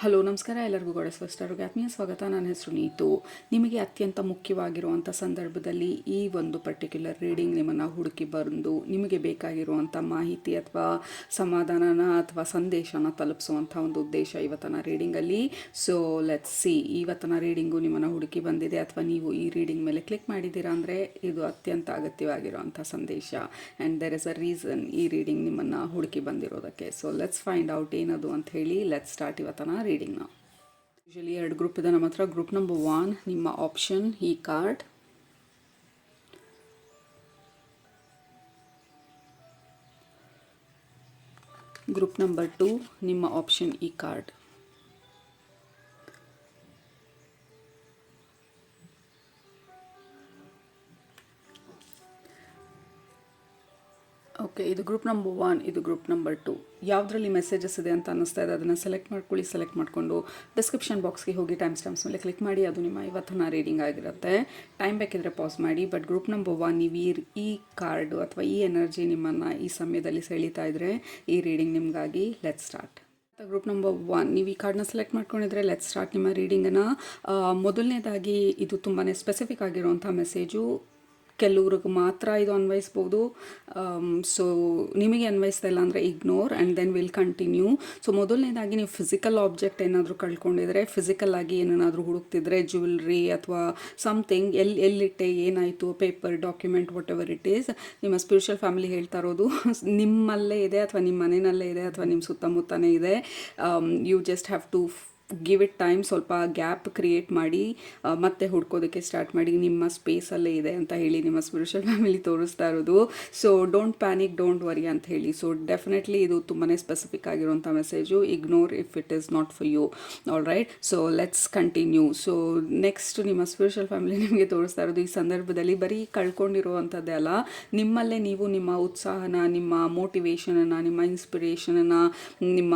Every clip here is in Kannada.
ಹಲೋ ನಮಸ್ಕಾರ ಎಲ್ಲರಿಗೂ ಗಾಡೆಸ್ ಫಸ್ಟರ್ಗೆ ಆತ್ಮೀಯ ಸ್ವಾಗತ. ನನ್ನ ಹೆಸರು ನೀತು. ನಿಮಗೆ ಅತ್ಯಂತ ಮುಖ್ಯವಾಗಿರುವಂಥ ಸಂದರ್ಭದಲ್ಲಿ ಈ ಒಂದು ಪರ್ಟಿಕ್ಯುಲರ್ ರೀಡಿಂಗ್ ನಿಮ್ಮನ್ನು ಹುಡುಕಿ ಬಂದು ನಿಮಗೆ ಬೇಕಾಗಿರುವಂಥ ಮಾಹಿತಿ ಅಥವಾ ಸಮಾಧಾನನ ಅಥವಾ ಸಂದೇಶನ ತಲುಪಿಸುವಂಥ ಒಂದು ಉದ್ದೇಶ ಇವತ್ತಿನ ರೀಡಿಂಗಲ್ಲಿ. ಸೊ ಲೆಟ್ಸ್ ಸಿ, ಇವತ್ತಿನ ರೀಡಿಂಗು ನಿಮ್ಮನ್ನು ಹುಡುಕಿ ಬಂದಿದೆ ಅಥವಾ ನೀವು ಈ ರೀಡಿಂಗ್ ಮೇಲೆ ಕ್ಲಿಕ್ ಮಾಡಿದ್ದೀರಾ ಅಂದರೆ ಇದು ಅತ್ಯಂತ ಅಗತ್ಯವಾಗಿರುವಂಥ ಸಂದೇಶ. And there is a reason ಈ ರೀಡಿಂಗ್ ನಿಮ್ಮನ್ನು ಹುಡುಕಿ ಬಂದಿರೋದಕ್ಕೆ. ಸೊ ಲೆಟ್ಸ್ ಫೈಂಡ್ ಔಟ್ ಏನದು ಅಂತ ಹೇಳಿ ಲೆಟ್ಸ್ ಸ್ಟಾರ್ಟ್ ಇವತ್ತಿನ ರೀಡಿಂಗ್ನ. ಯೂಶಲಿ 2 ಗ್ರೂಪ್ ಇದೆ ನಮ್ಮ ಹತ್ರ. ಗ್ರೂಪ್ ನಂಬರ್ 1 ನಿಮ್ಮ ಆಪ್ಷನ್ ಈ ಕಾರ್ಡ್, ಗ್ರೂಪ್ ನಂಬರ್ 2 ನಿಮ್ಮ ಆಪ್ಷನ್ ಈ ಕಾರ್ಡ್. ಓಕೆ, ಇದು ಗ್ರೂಪ್ ನಂಬರ್ 1, ಇದು ಗ್ರೂಪ್ ನಂಬರ್ 2. ಯಾವುದರಲ್ಲಿ ಮೆಸೇಜಸ್ ಇದೆ ಅಂತ ಅನ್ನಿಸ್ತಾ ಇದೆ ಅದನ್ನು ಸೆಲೆಕ್ಟ್ ಮಾಡ್ಕೊಳ್ಳಿ. ಸೆಲೆಕ್ಟ್ ಮಾಡಿಕೊಂಡು ಡಿಸ್ಕ್ರಿಪ್ಷನ್ ಬಾಕ್ಸ್ಗೆ ಹೋಗಿ ಟೈಮ್ ಸ್ಟಾಂಪ್ಸ್ ಮೇಲೆ ಕ್ಲಿಕ್ ಮಾಡಿ. ಅದು ನಿಮ್ಮ ಇವತ್ತಿನ ರೀಡಿಂಗ್ ಆಗಿರುತ್ತೆ. ಟೈಮ್ ಬೇಕಿದ್ರೆ ಪಾಸ್ ಮಾಡಿ. ಬಟ್ ಗ್ರೂಪ್ ನಂಬರ್ 1 ನೀವು ಈ ಕಾರ್ಡು ಅಥವಾ ಈ ಎನರ್ಜಿ ನಿಮ್ಮನ್ನು ಈ ಸಮಯದಲ್ಲಿ ಸೆಳೀತಾ ಇದ್ದರೆ ಈ ರೀಡಿಂಗ್ ನಿಮಗಾಗಿ. Let start. ಗ್ರೂಪ್ ನಂಬರ್ 1 ನೀವು ಈ ಕಾರ್ಡ್ನ ಸೆಲೆಕ್ಟ್ ಮಾಡ್ಕೊಂಡಿದ್ರೆ ಲೆಟ್ ಸ್ಟಾರ್ಟ್ ನಿಮ್ಮ ರೀಡಿಂಗನ್ನು. ಮೊದಲನೇದಾಗಿ ಇದು ತುಂಬಾ ಸ್ಪೆಸಿಫಿಕ್ ಆಗಿರುವಂಥ ಮೆಸೇಜು. ಕೆಲವ್ರಿಗೆ ಮಾತ್ರ ಇದು ಅನ್ವಯಿಸ್ಬೋದು. ಸೊ ನಿಮಗೆ ಅನ್ವಯಿಸ್ತಾ ಇಲ್ಲ ಅಂದರೆ ignore and then will continue. So ಮೊದಲನೇದಾಗಿ ನೀವು ಫಿಸಿಕಲ್ ಆಬ್ಜೆಕ್ಟ್ ಏನಾದರೂ ಕಳ್ಕೊಂಡಿದ್ರೆ, ಫಿಸಿಕಲ್ ಆಗಿ ಏನಾದರೂ ಹುಡುಕ್ತಿದ್ರೆ, ಜ್ಯುವೆಲ್ರಿ ಅಥವಾ ಸಮಥಿಂಗ್, ಎಲ್ಲಿಟ್ಟೆ, ಏನಾಯಿತು, paper, document, what ever it is, ನಿಮ್ಮ ಸ್ಪಿರಿಚುವಲ್ ಫ್ಯಾಮಿಲಿ ಹೇಳ್ತಾ ಇರೋದು ನಿಮ್ಮಲ್ಲೇ ಇದೆ ಅಥವಾ ನಿಮ್ಮ ಮನೆಯಲ್ಲೇ ಇದೆ ಅಥವಾ ನಿಮ್ಮ ಸುತ್ತಮುತ್ತನೇ ಇದೆ. You just have to give it time. ಸ್ವಲ್ಪ ಗ್ಯಾಪ್ ಕ್ರಿಯೇಟ್ ಮಾಡಿ ಮತ್ತೆ ಹುಡ್ಕೋದಕ್ಕೆ ಸ್ಟಾರ್ಟ್ ಮಾಡಿ. ನಿಮ್ಮ ಸ್ಪೇಸಲ್ಲೇ ಇದೆ ಅಂತ ಹೇಳಿ ನಿಮ್ಮ ಸ್ಪಿರಿಚುವಲ್ ಫ್ಯಾಮಿಲಿ ತೋರಿಸ್ತಾ ಇರೋದು. So don't panic, don't worry ಅಂತ ಹೇಳಿ. ಸೊ ಡೆಫಿನೆಟ್ಲಿ ಇದು ತುಂಬಾ ಸ್ಪೆಸಿಫಿಕ್ ಆಗಿರುವಂಥ message. Ignore if it is not for you. All right, so let's continue. So next ನಿಮ್ಮ ಸ್ಪಿರಿಚುವಲ್ ಫ್ಯಾಮಿಲಿ ನಿಮಗೆ ತೋರಿಸ್ತಾ ಇರೋದು ಈ ಸಂದರ್ಭದಲ್ಲಿ ಬರೀ ಕಳ್ಕೊಂಡಿರುವಂಥದ್ದೇ ಅಲ್ಲ, ನಿಮ್ಮಲ್ಲೇ ನೀವು ನಿಮ್ಮ ಉತ್ಸಾಹನ, ನಿಮ್ಮ ಮೋಟಿವೇಶನನ್ನು, ನಿಮ್ಮ ಇನ್ಸ್ಪಿರೇಷನನ್ನು, ನಿಮ್ಮ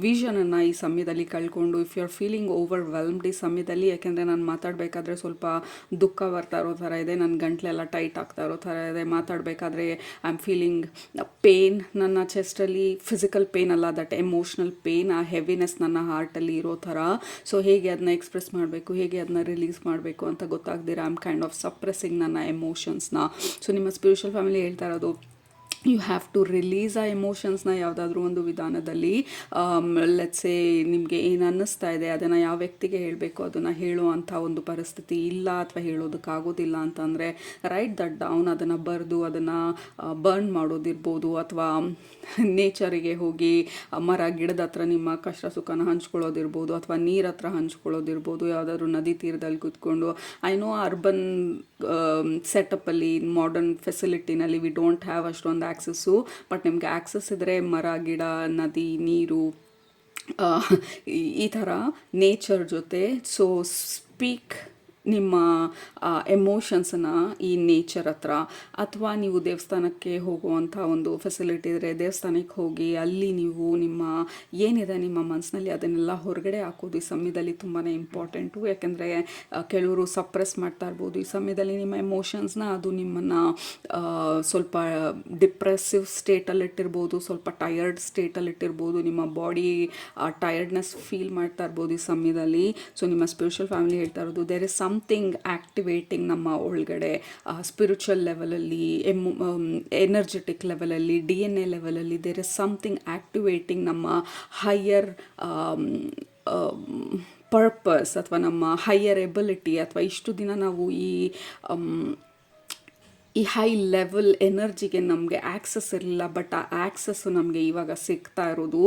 ವಿಷನನ್ನು ಈ ಸಮಯದಲ್ಲಿ ಕಳ್ಕೊಂಡು if you are feeling overwhelmed ಈ ಸಮಯದಲ್ಲಿ, ಯಾಕೆಂದರೆ ನಾನು ಮಾತಾಡಬೇಕಾದ್ರೆ ಸ್ವಲ್ಪ ದುಃಖ ಬರ್ತಾ ಇರೋ ಥರ ಇದೆ, ನನ್ನ ಗಂಟ್ಲೆಲ್ಲ ಟೈಟ್ ಆಗ್ತಾ ಇರೋ ಥರ ಇದೆ, ಮಾತಾಡಬೇಕಾದ್ರೆ ಐ ಆಮ್ ಫೀಲಿಂಗ್ ಪೇನ್ ನನ್ನ ಚೆಸ್ಟಲ್ಲಿ, ಫಿಸಿಕಲ್ ಪೇನ್ ಅಲ್ಲ, ದಟ್ ಎಮೋಷ್ನಲ್ ಪೇನ್, ಆ ಹೆವಿನೆಸ್ ನನ್ನ ಹಾರ್ಟಲ್ಲಿ ಇರೋ ಥರ. ಸೊ ಹೇಗೆ ಅದನ್ನ ಎಕ್ಸ್ಪ್ರೆಸ್ ಮಾಡಬೇಕು, ಹೇಗೆ ಅದನ್ನ ರಿಲೀಸ್ ಮಾಡಬೇಕು ಅಂತ ಗೊತ್ತಾಗ್ದಿರ ಐ ಆಮ್ ಕೈಂಡ್ ಆಫ್ ಸಪ್ರೆಸ್ಸಿಂಗ್ ನನ್ನ ಎಮೋಷನ್ಸ್ನ. ಸೊ ನಿಮ್ಮ ಸ್ಪಿರಿಚುವಲ್ ಫ್ಯಾಮಿಲಿ ಹೇಳ್ತಾ ಇರೋದು ಯು ಹ್ಯಾವ್ ಟು ರಿಲೀಸ್ ಆ ಎಮೋಷನ್ಸ್ನ ಯಾವುದಾದ್ರೂ ಒಂದು ವಿಧಾನದಲ್ಲಿ. ಲೆಟ್ಸೇ ನಿಮಗೆ ಏನು ಅನ್ನಿಸ್ತಾ ಇದೆ ಅದನ್ನು ಯಾವ ವ್ಯಕ್ತಿಗೆ ಹೇಳಬೇಕು ಅದನ್ನು ಹೇಳುವಂಥ ಒಂದು ಪರಿಸ್ಥಿತಿ ಇಲ್ಲ ಅಥವಾ ಹೇಳೋದಕ್ಕಾಗೋದಿಲ್ಲ ಅಂತಂದರೆ ರೈಟ್ ದಟ್ ಡೌನ್. ಅದನ್ನು ಬರೆದು ಅದನ್ನು ಬರ್ನ್ ಮಾಡೋದಿರ್ಬೋದು ಅಥವಾ ನೇಚರಿಗೆ ಹೋಗಿ ಮರ ಗಿಡದ ಹತ್ರ ನಿಮ್ಮ ಕಷ್ಟ ಸುಖನ ಹಂಚ್ಕೊಳ್ಳೋದಿರ್ಬೋದು ಅಥವಾ ನೀರ ಹತ್ರ ಹಂಚ್ಕೊಳ್ಳೋದಿರ್ಬೋದು, ಯಾವುದಾದ್ರೂ ನದಿ ತೀರದಲ್ಲಿ ಕೂತ್ಕೊಂಡು. ಐ ನೋ ಅರ್ಬನ್ ಸೆಟಪ್ಪಲ್ಲಿ, ಮಾಡರ್ನ್ ಫೆಸಿಲಿಟಿನಲ್ಲಿ ವಿ ಡೋಂಟ್ ಹ್ಯಾವ್ ಅಷ್ಟೊಂದು ಆ್ಯಕ್ಸಸ್ಸು. ಬಟ್ ನಿಮಗೆ ಆ್ಯಕ್ಸಸ್ ಇದ್ದರೆ ಮರ, ಗಿಡ, ನದಿ, ನೀರು, ಈ ಥರ ನೇಚರ್ ಜೊತೆ. ಸೊ ಸ್ಪೀಕ್ ನಿಮ್ಮ ಎಮೋಷನ್ಸನ್ನು ಈ ನೇಚರ್ ಹತ್ರ. ಅಥವಾ ನೀವು ದೇವಸ್ಥಾನಕ್ಕೆ ಹೋಗುವಂಥ ಒಂದು ಫೆಸಿಲಿಟಿ ಇದ್ದರೆ ದೇವಸ್ಥಾನಕ್ಕೆ ಹೋಗಿ ಅಲ್ಲಿ ನೀವು ನಿಮ್ಮ ಏನಿದೆ ನಿಮ್ಮ ಮನಸ್ಸಿನಲ್ಲಿ ಅದನ್ನೆಲ್ಲ ಹೊರಗಡೆ ಹಾಕೋದು ಈ ಸಮಯದಲ್ಲಿ ತುಂಬಾ ಇಂಪಾರ್ಟೆಂಟು. ಯಾಕೆಂದರೆ ಕೆಲವರು ಸಪ್ರೆಸ್ ಮಾಡ್ತಾ ಇರ್ಬೋದು ಈ ಸಮಯದಲ್ಲಿ ನಿಮ್ಮ ಎಮೋಷನ್ಸ್ನ. ಅದು ನಿಮ್ಮನ್ನು ಸ್ವಲ್ಪ ಡಿಪ್ರೆಸಿವ್ ಸ್ಟೇಟಲ್ಲಿಟ್ಟಿರ್ಬೋದು, ಸ್ವಲ್ಪ ಟಯರ್ಡ್ ಸ್ಟೇಟಲ್ಲಿಟ್ಟಿರ್ಬೋದು, ನಿಮ್ಮ ಬಾಡಿ ಟಯರ್ಡ್ನೆಸ್ ಫೀಲ್ ಮಾಡ್ತಾ ಇರ್ಬೋದು ಈ ಸಮಯದಲ್ಲಿ. ಸೊ ನಿಮ್ಮ ಸ್ಪಿರಿಚುವಲ್ ಫ್ಯಾಮಿಲಿ ಹೇಳ್ತಾ ಇರೋದು ದೇರ್ ಇಸ್ ಸಮಥಿಂಗ್ ಆ್ಯಕ್ಟಿವೇಟಿಂಗ್ ನಮ್ಮ ಒಳಗಡೆ, ಸ್ಪಿರಿಚುವಲ್ ಲೆವೆಲಲ್ಲಿ, ಎನರ್ಜೆಟಿಕ್ ಲೆವೆಲಲ್ಲಿ, DNA ಲೆವೆಲಲ್ಲಿ ದೇರ್ ಇಸ್ ಸಮಥಿಂಗ್ ಆ್ಯಕ್ಟಿವೇಟಿಂಗ್ ನಮ್ಮ ಹೈಯರ್ ಪರ್ಪಸ್ ಅಥವಾ ನಮ್ಮ ಹೈಯರ್ ಎಬಿಲಿಟಿ. ಅಥವಾ ಇಷ್ಟು ದಿನ ನಾವು ಈ ಹೈ ಲೆವೆಲ್ ಎನರ್ಜಿಗೆ ನಮಗೆ ಆ್ಯಕ್ಸಸ್ ಇರಲಿಲ್ಲ, ಬಟ್ ಆ ಆ್ಯಕ್ಸಸ್ಸು ನಮಗೆ ಇವಾಗ ಸಿಗ್ತಾ ಇರೋದು.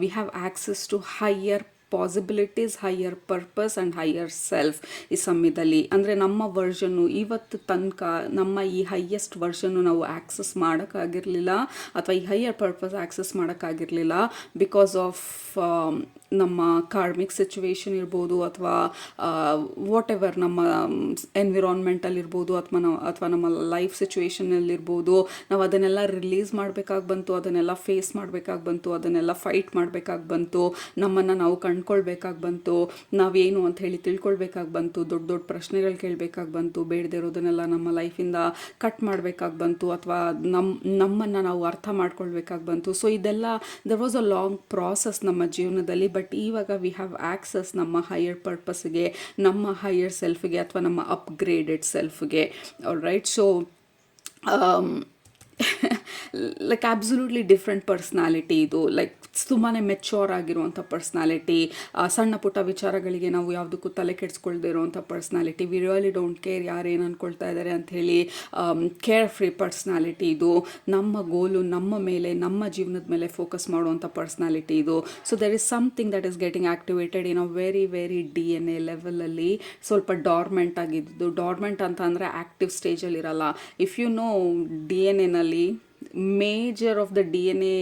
We have access to higher possibilities, higher purpose and higher self ಈ ಸಮಯದಲ್ಲಿ. ಅಂದರೆ ನಮ್ಮ ವರ್ಷನ್ನು ಇವತ್ತು ತನಕ ನಮ್ಮ ಈ ಹೈಯೆಸ್ಟ್ ವರ್ಷನ್ನು ನಾವು ಆ್ಯಕ್ಸಸ್ ಮಾಡೋಕ್ಕಾಗಿರಲಿಲ್ಲ ಅಥವಾ ಈ ಹೈಯರ್ ಪರ್ಪಸ್ ಆ್ಯಕ್ಸಸ್ ಮಾಡೋಕ್ಕಾಗಿರಲಿಲ್ಲ ಬಿಕಾಸ್ ಆಫ್ ನಮ್ಮ ಕಾರ್ಮಿಕ್ ಸಿಚುವೇಶನ್ ಇರ್ಬೋದು ಅಥವಾ ವಾಟ್ ಎವರ್ ನಮ್ಮ ಎನ್ವಿರಾನ್ಮೆಂಟಲ್ಲಿ ಇರ್ಬೋದು ಅಥವಾ ನಮ್ಮ ಲೈಫ್ ಸಿಚುವೇಶನಲ್ಲಿರ್ಬೋದು. ನಾವು ಅದನ್ನೆಲ್ಲ ರಿಲೀಸ್ ಮಾಡಬೇಕಾಗಿ ಬಂತು, ಅದನ್ನೆಲ್ಲ ಫೇಸ್ ಮಾಡಬೇಕಾಗಿ ಬಂತು, ಅದನ್ನೆಲ್ಲ ಫೈಟ್ ಮಾಡಬೇಕಾಗಿ ಬಂತು, ನಮ್ಮನ್ನು ನಾವು ಕಂಡ್ಕೊಳ್ಬೇಕಾಗಿ ಬಂತು, ನಾವೇನು ಅಂತ ಹೇಳಿ ತಿಳ್ಕೊಳ್ಬೇಕಾಗಿ ಬಂತು, ದೊಡ್ಡ ದೊಡ್ಡ ಪ್ರಶ್ನೆಗಳು ಕೇಳಬೇಕಾಗಿ ಬಂತು, ಬೇಡದೇ ಇರೋದನ್ನೆಲ್ಲ ನಮ್ಮ ಲೈಫಿಂದ ಕಟ್ ಮಾಡಬೇಕಾಗಿ ಬಂತು ಅಥವಾ ನಮ್ಮನ್ನು ನಾವು ಅರ್ಥ ಮಾಡ್ಕೊಳ್ಬೇಕಾಗಿ ಬಂತು. ಸೊ ಇದೆಲ್ಲ there was a long process ನಮ್ಮ ಜೀವನದಲ್ಲಿ. ಬಟ್ ಇವಾಗ ವಿ ಹ್ಯಾವ್ ಆಕ್ಸಸ್ ನಮ್ಮ ಹೈಯರ್ ಪರ್ಪಸ್ಗೆ, ನಮ್ಮ ಹೈಯರ್ ಸೆಲ್ಫ್ಗೆ ಅಥವಾ ನಮ್ಮ ಅಪ್ಗ್ರೇಡೆಡ್ ಸೆಲ್ಫ್ಗೆ. Right, so like absolutely different personality ಇದು. ಲೈಕ್ ತುಂಬಾ ಮೆಚ್ಯೂರ್ ಆಗಿರುವಂಥ ಪರ್ಸ್ನಾಲಿಟಿ. ಸಣ್ಣ ಪುಟ್ಟ ವಿಚಾರಗಳಿಗೆ ನಾವು ಯಾವುದಕ್ಕೂ ತಲೆ ಕೆಡಿಸ್ಕೊಳ್ದೇ ಇರುವಂಥ personality. We really don't care ಯಾರು ಏನು ಅಂದ್ಕೊಳ್ತಾ ಇದ್ದಾರೆ ಅಂಥೇಳಿ ಕೇರ್ ಫ್ರೀ ಪರ್ಸ್ನಾಲಿಟಿ ಇದು. ನಮ್ಮ ಗೋಲು ನಮ್ಮ ಮೇಲೆ, ನಮ್ಮ ಜೀವನದ ಮೇಲೆ ಫೋಕಸ್ ಮಾಡುವಂಥ ಪರ್ಸ್ನಾಲಿಟಿ ಇದು. So there is something that is getting activated in a very very DNA ಲೆವೆಲಲ್ಲಿ. ಸ್ವಲ್ಪ ಡಾರ್ಮೆಂಟ್ ಆಗಿದ್ದು, ಡಾರ್ಮೆಂಟ್ ಅಂತ ಅಂದರೆ ಆ್ಯಕ್ಟಿವ್ ಸ್ಟೇಜಲ್ಲಿ ಇರಲ್ಲ. If you know DNA major of the DNA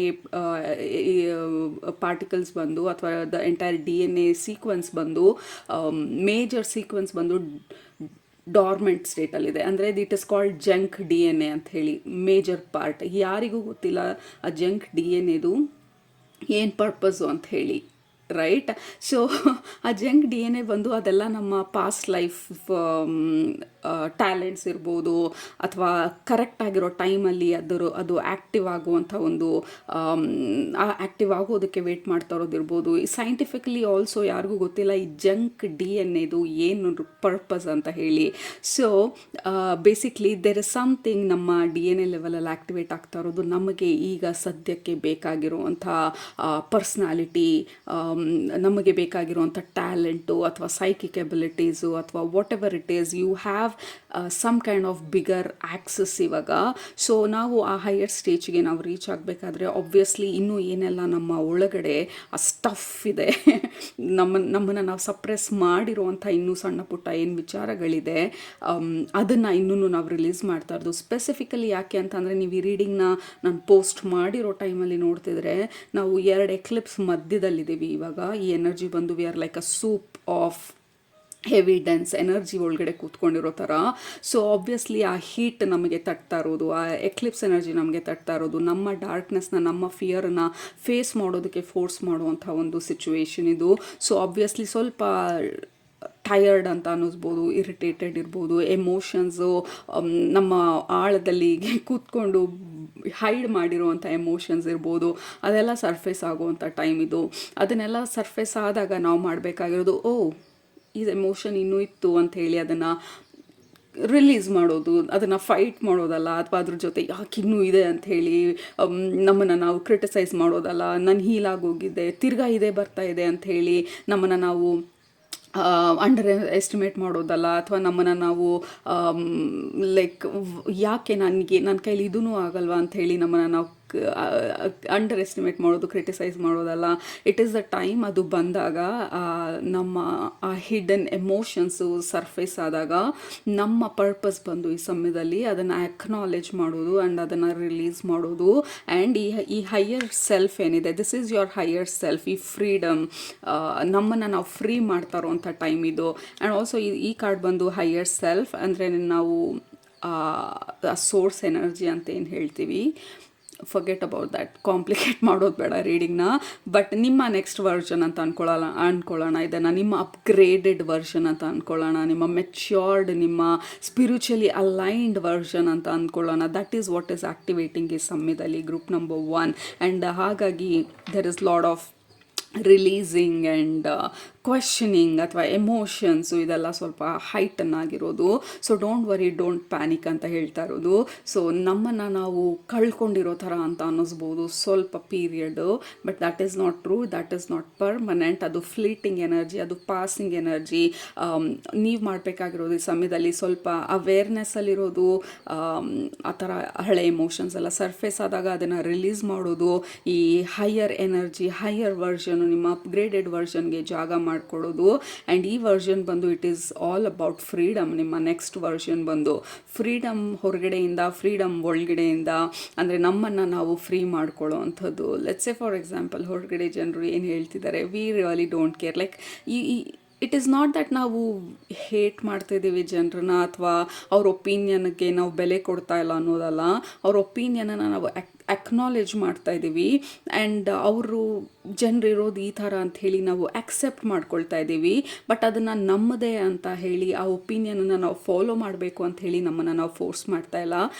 particles ಬಂದು ಅಥವಾ ದ ಎಂಟೈರ್ DNA ಸೀಕ್ವೆನ್ಸ್ ಬಂದು ಮೇಜರ್ ಸೀಕ್ವೆನ್ಸ್ ಬಂದು ಡಾರ್ಮೆಂಟ್ ಸ್ಟೇಟಲ್ಲಿದೆ. ಅಂದರೆ it is called junk DNA ಅಂತ ಹೇಳಿ. ಮೇಜರ್ ಪಾರ್ಟ್ ಯಾರಿಗೂ ಗೊತ್ತಿಲ್ಲ ಆ ಜಂಕ್ DNAದು ಏನು ಪರ್ಪಸ್ಸು ಅಂತ ಹೇಳಿ. ರೈಟ್, ಸೊ ಆ ಜಂಕ್ DNA ಬಂದು ಅದೆಲ್ಲ ನಮ್ಮ ಪಾಸ್ಟ್ ಲೈಫ್ ಟ್ಯಾಲೆಂಟ್ಸ್ ಇರ್ಬೋದು, ಅಥವಾ ಕರೆಕ್ಟ್ ಆಗಿರೋ ಟೈಮಲ್ಲಿ ಅದು ಆ್ಯಕ್ಟಿವ್ ಆಗುವಂಥ ಒಂದು ಆ್ಯಕ್ಟಿವ್ ಆಗೋದಕ್ಕೆ ವೇಟ್ ಮಾಡ್ತಾ ಇರೋದಿರ್ಬೋದು. ಸೈಂಟಿಫಿಕಲಿ ಆಲ್ಸೋ ಯಾರಿಗೂ ಗೊತ್ತಿಲ್ಲ ಈ ಜಂಕ್ DNAದು ಏನು ಪರ್ಪಸ್ ಅಂತ ಹೇಳಿ. So basically there is something ನಮ್ಮ DNA ಲೆವೆಲಲ್ಲಿ ಆ್ಯಕ್ಟಿವೇಟ್ ಆಗ್ತಾ ಇರೋದು ನಮಗೆ ಈಗ ಸದ್ಯಕ್ಕೆ ಬೇಕಾಗಿರುವಂಥ ಪರ್ಸ್ನಾಲಿಟಿ, ನಮಗೆ ಬೇಕಾಗಿರುವಂಥ ಟ್ಯಾಲೆಂಟು ಅಥವಾ ಸೈಕಿಕ್ ಎಬಿಲಿಟೀಸು ಅಥವಾ whatever it is, you have some kind of bigger access ಇವಾಗ. ಸೊ ನಾವು ಆ ಹೈಯರ್ ಸ್ಟೇಜ್ಗೆ ನಾವು ರೀಚ್ ಆಗಬೇಕಾದ್ರೆ ಆಬ್ವಿಯಸ್ಲಿ ಇನ್ನೂ ಏನೆಲ್ಲ ನಮ್ಮ ಒಳಗಡೆ ಆ ಸ್ಟಫ್ ಇದೆ, ನಮ್ಮನ್ನು ನಾವು ಸಪ್ರೆಸ್ ಮಾಡಿರುವಂಥ ಇನ್ನೂ ಸಣ್ಣ ಪುಟ್ಟ ಏನು ವಿಚಾರಗಳಿದೆ, ಅದನ್ನು ಇನ್ನೂ ನಾವು ರಿಲೀಸ್ ಮಾಡ್ತಾ ಇರೋದು. ಸ್ಪೆಸಿಫಿಕಲಿ ಯಾಕೆ ಅಂತಂದರೆ ನೀವು ಈ ರೀಡಿಂಗ್ನ ನಾನು ಪೋಸ್ಟ್ ಮಾಡಿರೋ ಟೈಮಲ್ಲಿ ನೋಡ್ತಿದ್ರೆ ನಾವು 2 ಎಕ್ಲಿಪ್ಸ್ ಮಧ್ಯದಲ್ಲಿದ್ದೀವಿ ಇವಾಗ. ಈ ಎನರ್ಜಿ ಬಂದು we are like a soup of heavy dense energy ಒಳಗಡೆ ಕೂತ್ಕೊಂಡಿರೋ ಥರ. ಸೊ ಆಬ್ವಿಯಸ್ಲಿ ಆ ಹೀಟ್ ನಮಗೆ ತಟ್ತಾ ಇರೋದು, ಆ ಎಕ್ಲಿಪ್ಸ್ ಎನರ್ಜಿ ನಮಗೆ ತಟ್ತಾ ಇರೋದು, ನಮ್ಮ ಡಾರ್ಕ್ನೆಸ್ನ, ನಮ್ಮ ಫಿಯರನ್ನು ಫೇಸ್ ಮಾಡೋದಕ್ಕೆ ಫೋರ್ಸ್ ಮಾಡುವಂಥ ಒಂದು ಸಿಚುವೇಶನ್ ಇದು. ಸೊ ಆಬ್ವಿಯಸ್ಲಿ ಸ್ವಲ್ಪ ಟಯರ್ಡ್ ಅಂತ ಅನ್ನಿಸ್ಬೋದು, ಇರಿಟೇಟೆಡ್ ಇರ್ಬೋದು, ಎಮೋಷನ್ಸು ನಮ್ಮ ಆಳದಲ್ಲಿ ಕೂತ್ಕೊಂಡು ಹೈಡ್ ಮಾಡಿರುವಂಥ ಎಮೋಷನ್ಸ್ ಇರ್ಬೋದು, ಅದೆಲ್ಲ ಸರ್ಫೇಸ್ ಆಗುವಂಥ ಟೈಮ್ ಇದು. ಅದನ್ನೆಲ್ಲ ಸರ್ಫೇಸ್ ಆದಾಗ ನಾವು ಮಾಡಬೇಕಾಗಿರೋದು, ಇದು ಎಮೋಷನ್ ಇನ್ನೂ ಇತ್ತು ಅಂಥೇಳಿ ಅದನ್ನು ರಿಲೀಸ್ ಮಾಡೋದು, ಅದನ್ನು ಫೈಟ್ ಮಾಡೋದಲ್ಲ, ಅಥವಾ ಅದ್ರ ಜೊತೆ ಯಾಕೆ ಇನ್ನೂ ಇದೆ ಅಂಥೇಳಿ ನಮ್ಮನ್ನು ನಾವು ಕ್ರಿಟಿಸೈಸ್ ಮಾಡೋದಲ್ಲ. ನಾನು ಹೀಲಾಗೋಗಿದ್ದೆ, ತಿರ್ಗಾ ಇದೇ ಬರ್ತಾ ಇದೆ ಅಂಥೇಳಿ ನಮ್ಮನ್ನು ನಾವು ಅಂಡರ್ ಎಸ್ಟಿಮೇಟ್ ಮಾಡೋದಲ್ಲ, ಅಥವಾ ನಮ್ಮನ್ನು ನಾವು ಲೈಕ್ ಯಾಕೆ ನನ್ನ ಕೈಲಿ ಇದೂ ಆಗಲ್ವಾ ಅಂಥೇಳಿ ನಮ್ಮನ್ನು ನಾವು ಅಂಡರ್ ಎಸ್ಟಿಮೇಟ್ ಮಾಡೋದು, ಕ್ರಿಟಿಸೈಸ್ ಮಾಡೋದಲ್ಲ. ಇಟ್ ಈಸ್ ದ ಟೈಮ್ ಅದು ಬಂದಾಗ ನಮ್ಮ ಆ ಹಿಡನ್ ಎಮೋಷನ್ಸು ಸರ್ಫೇಸ್ ಆದಾಗ ನಮ್ಮ ಪರ್ಪಸ್ ಬಂದು ಈ ಸಮಯದಲ್ಲಿ ಅದನ್ನು ಅಕ್ನಾಲೇಜ್ ಮಾಡೋದು ಆ್ಯಂಡ್ ಅದನ್ನು ರಿಲೀಸ್ ಮಾಡೋದು. ಆ್ಯಂಡ್ ಈ ಹೈಯರ್ ಸೆಲ್ಫ್ ಏನಿದೆ, this is your higher self. ಈ ಫ್ರೀಡಮ್ ನಮ್ಮನ್ನು ನಾವು ಫ್ರೀ ಮಾಡ್ತಾ ಇರೋವಂಥ ಟೈಮ್ ಇದು. ಆ್ಯಂಡ್ ಆಲ್ಸೋ ಈ ಕಾರ್ಡ್ ಬಂದು ಹೈಯರ್ ಸೆಲ್ಫ್ ಅಂದರೆ ನಾವು ಸೋರ್ಸ್ ಎನರ್ಜಿ ಅಂತ ಏನು ಹೇಳ್ತೀವಿ, ಫರ್ಗೆಟ್ ಅಬೌಟ್ ದ್ಯಾಟ್, ಕಾಂಪ್ಲಿಕೇಟ್ ಮಾಡೋದು ಬೇಡ ರೀಡಿಂಗ್ನ. ಬಟ್ ನಿಮ್ಮ ನೆಕ್ಸ್ಟ್ ವರ್ಷನ್ ಅಂತ ಅಂದ್ಕೊಳ್ಳೋಣ, ಇದನ್ನು ನಿಮ್ಮ ಅಪ್ಗ್ರೇಡೆಡ್ ವರ್ಷನ್ ಅಂತ ಅಂದ್ಕೊಳ್ಳೋಣ, ನಿಮ್ಮ ಮೆಚ್ಯೂರ್ಡ್, ನಿಮ್ಮ ಸ್ಪಿರಿಚುವಲಿ ಅಲೈನ್ಡ್ ವರ್ಷನ್ ಅಂತ ಅಂದ್ಕೊಳ್ಳೋಣ. That is what is activating ಈ ಸಮಯದಲ್ಲಿ ಗ್ರೂಪ್ ನಂಬರ್ 1. ಆ್ಯಂಡ್ ಹಾಗಾಗಿ there is lot of releasing and questioning ಅಥವಾ ಎಮೋಷನ್ಸು ಇದೆಲ್ಲ ಸ್ವಲ್ಪ ಹೈಟನ್ನಾಗಿರೋದು. So don't worry, don't panic ಅಂತ ಹೇಳ್ತಾ ಇರೋದು. ಸೊ ನಮ್ಮನ್ನು ನಾವು ಕಳ್ಕೊಂಡಿರೋ ಥರ ಅಂತ ಅನ್ನಿಸ್ಬೋದು ಸ್ವಲ್ಪ period, but that is not true, that is not permanent. ಅದು ಫ್ಲೀಟಿಂಗ್ ಎನರ್ಜಿ, ಅದು ಪಾಸಿಂಗ್ ಎನರ್ಜಿ. ನೀವು ಮಾಡಬೇಕಾಗಿರೋದು ಈ ಸಮಯದಲ್ಲಿ ಸ್ವಲ್ಪ ಅವೇರ್ನೆಸ್ಸಲ್ಲಿರೋದು. ಆ ಥರ ಹಳೆ ಎಮೋಷನ್ಸ್ ಎಲ್ಲ ಸರ್ಫೇಸ್ ಆದಾಗ ಅದನ್ನು ರಿಲೀಸ್ ಮಾಡೋದು. ಈ ಹೈಯರ್ ಎನರ್ಜಿ, ಹೈಯರ್ ವರ್ಷನು, ನಿಮ್ಮ ಅಪ್ಗ್ರೇಡೆಡ್ ವರ್ಷನ್ಗೆ ಜಾಗ ಮಾಡಿಕೊಡೋದು. ಆ್ಯಂಡ್ ಈ ವರ್ಷನ್ ಬಂದು it is all about freedom. ನಿಮ್ಮ ನೆಕ್ಸ್ಟ್ ವರ್ಷನ್ ಬಂದು ಫ್ರೀಡಮ್, ಹೊರಗಡೆಯಿಂದ ಫ್ರೀಡಮ್, ಒಳಗಡೆಯಿಂದ ಅಂದರೆ ನಮ್ಮನ್ನು ನಾವು ಫ್ರೀ ಮಾಡ್ಕೊಳ್ಳೋ ಅಂಥದ್ದು. ಲೆಟ್ಸ್ ಸೇ ಫಾರ್ ಎಕ್ಸಾಂಪಲ್, ಹೊರಗಡೆ ಜನರು ಏನು ಹೇಳ್ತಿದ್ದಾರೆ, V really don't care. Like it is not that ನಾವು ಹೇಟ್ ಮಾಡ್ತಾಯಿದ್ದೀವಿ ಜನರನ್ನ ಅಥವಾ ಅವ್ರ ಒಪಿನಿಯನ್ಗೆ ನಾವು ಬೆಲೆ ಕೊಡ್ತಾ ಇಲ್ಲ ಅನ್ನೋದಲ್ಲ. ಅವ್ರ ಒಪಿನಿಯನನ್ನು ನಾವು ಅಕ್ನಾಲೇಜ್ ಮಾಡ್ತಾ ಇದ್ದೀವಿ ಆ್ಯಂಡ್ ಅವರು ಜನರಿರೋದು ಈ ಥರ ಅಂತ ಹೇಳಿ ನಾವು ಆಕ್ಸೆಪ್ಟ್ ಮಾಡ್ಕೊಳ್ತಾ ಇದ್ದೀವಿ. ಬಟ್ ಅದನ್ನು ನಮ್ಮದೇ ಅಂತ ಹೇಳಿ ಆ ಒಪಿನಿಯನನ್ನು ನಾವು ಫಾಲೋ ಮಾಡಬೇಕು ಅಂತ ಹೇಳಿ ನಮ್ಮನ್ನು ನಾವು ಫೋರ್ಸ್ ಮಾಡ್ತಾ ಇಲ್ಲ.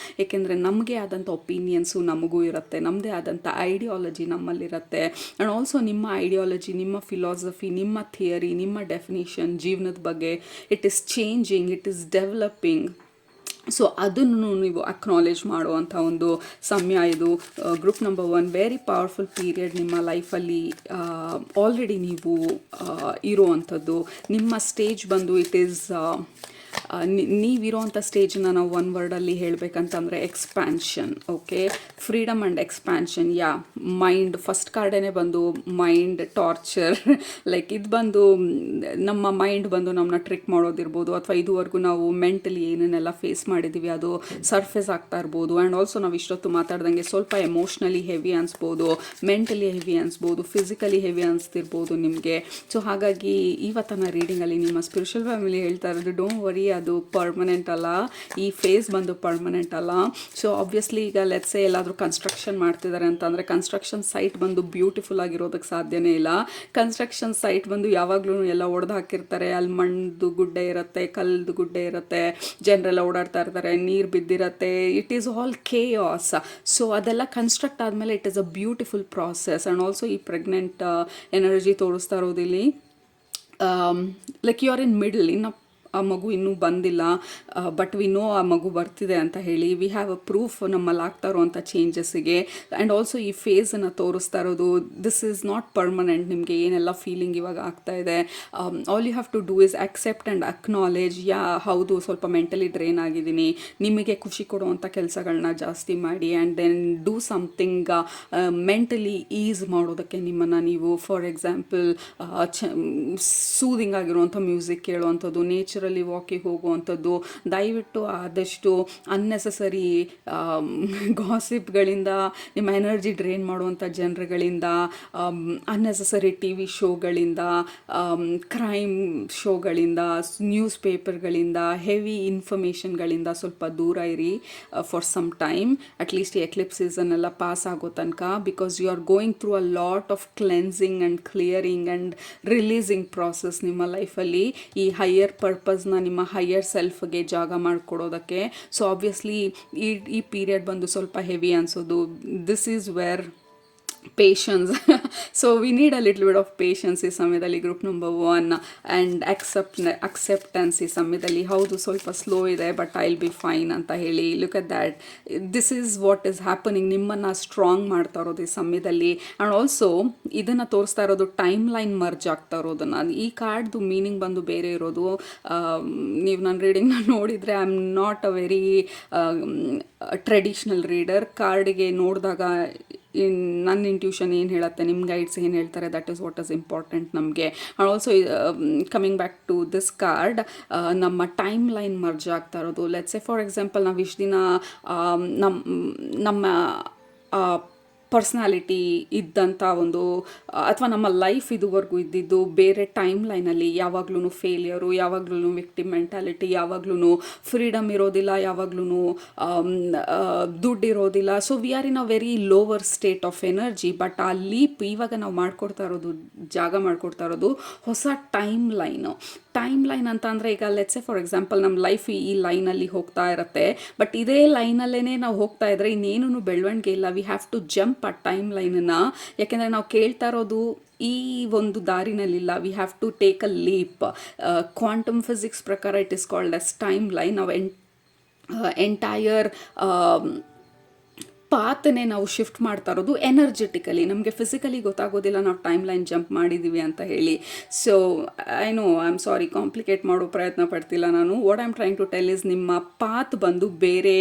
ಏಕೆಂದರೆ ನಮಗೆ ಆದಂಥ ಒಪಿನಿಯನ್ಸು ನಮಗೂ ಇರುತ್ತೆ, ನಮ್ಮದೇ ಆದಂಥ ಐಡಿಯಾಲಜಿ ನಮ್ಮಲ್ಲಿರುತ್ತೆ. ಆ್ಯಂಡ್ ಆಲ್ಸೋ ನಿಮ್ಮ ಐಡಿಯಾಲಜಿ, ನಿಮ್ಮ ಫಿಲಾಸಫಿ, ನಿಮ್ಮ ಥಿಯರಿ, ನಿಮ್ಮ ಡೆಫಿನಿಷನ್ ಜೀವನದ ಬಗ್ಗೆ it is changing, it is developing. So ಅದನ್ನು ನೀವು ಅಕ್ನಾಲೇಜ್ ಮಾಡುವಂಥ ಒಂದು ಸಮಯ ಇದು. Group number 1 very powerful period ನಿಮ್ಮ ಲೈಫಲ್ಲಿ ಆಲ್ರೆಡಿ ನೀವು ಇರುವಂಥದ್ದು. ನಿಮ್ಮ ಸ್ಟೇಜ್ ಬಂದು ಇಟ್ ಈಸ್ ನೀವಿರೋವಂಥ ಸ್ಟೇಜನ್ನ ನಾವು ಒನ್ ವರ್ಡಲ್ಲಿ ಹೇಳಬೇಕಂತಂದರೆ expansion. Okay, freedom and expansion. Mind first ಕಾರ್ಡೇ ಬಂದು ಮೈಂಡ್ ಟಾರ್ಚರ್. ಲೈಕ್ ಇದು ಬಂದು ನಮ್ಮ ಮೈಂಡ್ ಬಂದು ನಮ್ಮನ್ನ ಟ್ರಿಕ್ ಮಾಡೋದಿರ್ಬೋದು, ಅಥವಾ ಇದುವರೆಗೂ ನಾವು ಮೆಂಟಲಿ ಏನೇನೆಲ್ಲ ಫೇಸ್ ಮಾಡಿದ್ದೀವಿ ಅದು ಸರ್ಫೇಸ್ ಆಗ್ತಾ ಇರ್ಬೋದು. ಆ್ಯಂಡ್ ಆಲ್ಸೋ ನಾವು ಇಷ್ಟೊತ್ತು ಮಾತಾಡ್ದಂಗೆ ಸ್ವಲ್ಪ ಎಮೋಷ್ನಲಿ ಹೆವಿ ಅನಿಸ್ಬೋದು, ಮೆಂಟಲಿ ಹೆವಿ ಅನಿಸ್ಬೋದು, ಫಿಸಿಕಲಿ ಹೆವಿ ಅನಿಸ್ತಿರ್ಬೋದು ನಿಮಗೆ. ಸೊ ಹಾಗಾಗಿ ಇವತ್ತಿನ ರೀಡಿಂಗಲ್ಲಿ ನಿಮ್ಮ ಸ್ಪಿರಿಚುವಲ್ ಫ್ಯಾಮಿಲಿ ಹೇಳ್ತಾ ಇರೋದು ಡೋಂಟ್ ವರಿ, ಅದು ಪರ್ಮನೆಂಟ್ ಅಲ್ಲ, ಈ ಫೇಸ್ ಬಂದು ಪರ್ಮನೆಂಟ್ ಅಲ್ಲ. ಸೊ ಆಬ್ವಿಯಸ್ಲಿ ಈಗ ಲೆಟ್ಸೇ ಎಲ್ಲಾದರೂ ಕನ್ಸ್ಟ್ರಕ್ಷನ್ ಮಾಡ್ತಿದ್ದಾರೆ ಅಂತಂದರೆ ಕನ್ಸ್ಟ್ರಕ್ಷನ್ ಸೈಟ್ ಬಂದು ಬ್ಯೂಟಿಫುಲ್ ಆಗಿರೋದಕ್ಕೆ ಸಾಧ್ಯನೇ ಇಲ್ಲ. ಕನ್ಸ್ಟ್ರಕ್ಷನ್ ಸೈಟ್ ಬಂದು ಯಾವಾಗಲೂ ಎಲ್ಲ ಒಡೆದು ಹಾಕಿರ್ತಾರೆ, ಅಲ್ಲಿ ಮಣ್ಣದು ಗುಡ್ಡೆ ಇರುತ್ತೆ, ಕಲ್ಲದು ಗುಡ್ಡೆ ಇರುತ್ತೆ, ಜನರೆಲ್ಲ ಓಡಾಡ್ತಾ ಇರ್ತಾರೆ, ನೀರು ಬಿದ್ದಿರುತ್ತೆ, it is all chaos. So ಅದೆಲ್ಲ ಕನ್ಸ್ಟ್ರಕ್ಟ್ ಆದಮೇಲೆ it is a beautiful process. And also ಈ ಪ್ರೆಗ್ನೆಂಟ್ ಎನರ್ಜಿ ತೋರಿಸ್ತಾ ಇರೋದಿಲ್ಲಿ like you are in middle. ಇನ್ನು ಆ ಮಗು ಇನ್ನೂ ಬಂದಿಲ್ಲ, ಬಟ್ ವಿ ನೋ ಆ ಮಗು ಬರ್ತಿದೆ ಅಂತ ಹೇಳಿ. ವಿ ಹ್ಯಾವ್ ಅ ಪ್ರೂಫ್ ನಮ್ಮಲ್ಲಿ ಆಗ್ತಾ ಇರೋವಂಥ ಚೇಂಜಸ್ಸಿಗೆ. ಆ್ಯಂಡ್ ಆಲ್ಸೋ ಈ ಫೇಸನ್ನು ತೋರಿಸ್ತಾ ಇರೋದು ದಿಸ್ ಈಸ್ ನಾಟ್ ಪರ್ಮನೆಂಟ್. ನಿಮಗೆ ಏನೆಲ್ಲ ಫೀಲಿಂಗ್ ಇವಾಗ ಆಗ್ತಾ ಇದೆ, all you have to do is accept and acknowledge. ಹೌದು, ಸ್ವಲ್ಪ ಮೆಂಟಲಿ ಡ್ರೈನ್ ಆಗಿದ್ದೀನಿ, ನಿಮಗೆ ಖುಷಿ ಕೊಡುವಂಥ ಕೆಲಸಗಳನ್ನ ಜಾಸ್ತಿ ಮಾಡಿ and then do something mentally ease ಮಾಡೋದಕ್ಕೆ ನಿಮ್ಮನ್ನು ನೀವು. ಫಾರ್ ಎಕ್ಸಾಂಪಲ್ ಸೂದಿಂಗ್ ಆಗಿರುವಂಥ ಮ್ಯೂಸಿಕ್ ಕೇಳುವಂಥದ್ದು, ನೇಚರಲ್ಲಿ ವಾಕಿಂಗ್ ಹೋಗುವಂಥದ್ದು. ದಯವಿಟ್ಟು ಆದಷ್ಟು ಅನ್ನೆಸಸರಿ ಗಾಸಿಪ್ಗಳಿಂದ, ನಿಮ್ಮ ಎನರ್ಜಿ ಡ್ರೈನ್ ಮಾಡುವಂಥ ಜನರುಗಳಿಂದ, ಅನ್ನೆಸಸರಿ ಟಿ ವಿ ಶೋಗಳಿಂದ, ಕ್ರೈಮ್ ಶೋಗಳಿಂದ, ನ್ಯೂಸ್ ಪೇಪರ್ಗಳಿಂದ, ಹೆವಿ ಇನ್ಫಾರ್ಮೇಷನ್ಗಳಿಂದ ಸ್ವಲ್ಪ ದೂರ ಇರಿ ಫಾರ್ ಸಮ್ ಟೈಮ್. ಅಟ್ಲೀಸ್ಟ್ ಈ ಎಕ್ಲಿಪ್ಸ್ ಸೀಸನ್ ಎಲ್ಲ ಪಾಸ್ ಆಗೋ ತನಕ. Because you are going through a lot of cleansing and clearing and releasing process ನಿಮ್ಮ ಲೈಫಲ್ಲಿ. ಈ ಹೈಯರ್ ಪರ್ಪಸ್ನ ನಿಮ್ಮ ಹೈಯರ್ ಸೆಲ್ಫ್ಗೆ ಜಾಗ ಮಾಡಿಕೊಡೋದಕ್ಕೆ. ಸೊ ಆಬ್ವಿಯಸ್ಲಿ ಈ ಪೀರಿಯಡ್ ಬಂದು ಸ್ವಲ್ಪ ಹೆವಿ ಅನಿಸೋದು. This is where patience. So we need a little bit of patience ಈ ಸಮಯದಲ್ಲಿ. ಗ್ರೂಪ್ ನಂಬರ್ 1 ಆ್ಯಂಡ್ ಅಕ್ಸೆಪ್ಟೆನ್ಸ್ ಈ ಸಮಯದಲ್ಲಿ. ಹೌದು, ಸ್ವಲ್ಪ ಸ್ಲೋ ಇದೆ, but I will be fine ಅಂತ ಹೇಳಿ. Look at that, this is what is happening. ನಿಮ್ಮನ್ನು ಸ್ಟ್ರಾಂಗ್ ಮಾಡ್ತಾ ಇರೋದು ಈ ಸಮಯದಲ್ಲಿ. ಆ್ಯಂಡ್ ಆಲ್ಸೋ ಇದನ್ನು ತೋರಿಸ್ತಾ ಇರೋದು ಟೈಮ್ ಲೈನ್ ಮರ್ಜ್ ಆಗ್ತಾ ಇರೋದನ್ನು. ಈ ಕಾರ್ಡ್ದು ಮೀನಿಂಗ್ ಬಂದು ಬೇರೆ ಇರೋದು. ನೀವು ನನ್ನ ರೀಡಿಂಗ್ನ ನೋಡಿದರೆ I am not a very traditional reader. ಕಾರ್ಡಿಗೆ ನೋಡಿದಾಗ ನನ್ನ ಇಂಟ್ಯೂಷನ್ ಏನು ಹೇಳುತ್ತೆ, ನಿಮ್ಮ ಗೈಡ್ಸ್ ಏನು ಹೇಳ್ತಾರೆ, that is what is important ನಮಗೆ. And also coming back to this card, ನಮ್ಮ ಟೈಮ್ ಲೈನ್ ಮರ್ಜ್ ಆಗ್ತಾ ಇರೋದು. ಲೆಟ್ಸ್ ಸೇ ಫಾರ್ ಎಕ್ಸಾಂಪಲ್ ನಾವು ಇಷ್ಟು ದಿನ ನಮ್ಮ ಪರ್ಸ್ನಾಲಿಟಿ ಇದ್ದಂಥ ಒಂದು, ಅಥವಾ ನಮ್ಮ ಲೈಫ್ ಇದುವರೆಗೂ ಇದ್ದಿದ್ದು ಬೇರೆ ಟೈಮ್ ಲೈನಲ್ಲಿ ಯಾವಾಗ್ಲೂ ಫೇಲಿಯರು, ಯಾವಾಗ್ಲೂ ವಿಕ್ಟಿಮ್ ಮೆಂಟಾಲಿಟಿ, ಯಾವಾಗ್ಲೂ ಫ್ರೀಡಮ್ ಇರೋದಿಲ್ಲ, ಯಾವಾಗ್ಲೂ ದುಡ್ಡು ಇರೋದಿಲ್ಲ. So we are in a very lower state of energy. But ಆ ಲೀಪ್ ಇವಾಗ ನಾವು ಮಾಡ್ಕೊಡ್ತಾ ಇರೋದು, ಜಾಗ ಮಾಡ್ಕೊಡ್ತಾ ಇರೋದು ಹೊಸ ಟೈಮ್ ಲೈನು. ಟೈಮ್ ಲೈನ್ ಅಂತ ಅಂದರೆ ಈಗ ಲೆಟ್ಸ್ ಸೇ ಫಾರ್ ಎಕ್ಸಾಂಪಲ್ ನಮ್ಮ ಲೈಫ್ ಈ ಲೈನಲ್ಲಿ ಹೋಗ್ತಾ ಇರುತ್ತೆ, ಬಟ್ ಇದೇ ಲೈನಲ್ಲೇ ನಾವು ಹೋಗ್ತಾ ಇದ್ರೆ ಇನ್ನೇನೂ ಬೆಳವಣಿಗೆ ಇಲ್ಲ. ವಿ ಹ್ಯಾವ್ ಟು ಜಂಪ್ ಆ ಟೈಮ್ ಲೈನನ್ನು. ಯಾಕೆಂದರೆ ನಾವು ಕೇಳ್ತಾ ಇರೋದು ಈ ಒಂದು ದಾರಿನಲ್ಲಿಲ್ಲ. We have to take a leap. Quantum physics ಪ್ರಕಾರ it is called as time line. ನಾವು ಎಂಟೈರ್ ಪಾತನ್ನೇ ನಾವು ಶಿಫ್ಟ್ ಮಾಡ್ತಾ ಇರೋದು ಎನರ್ಜೆಟಿಕಲಿ. ನಮಗೆ ಫಿಸಿಕಲಿ ಗೊತ್ತಾಗೋದಿಲ್ಲ ನಾವು ಟೈಮ್ ಲೈನ್ ಜಂಪ್ ಮಾಡಿದ್ದೀವಿ ಅಂತ ಹೇಳಿ. So I know, I am sorry, complicate ಮಾಡೋ ಪ್ರಯತ್ನ ಪಡ್ತಿಲ್ಲ ನಾನು. What I am trying to tell is, ನಿಮ್ಮ ಪಾತ್ ಬಂದು ಬೇರೆ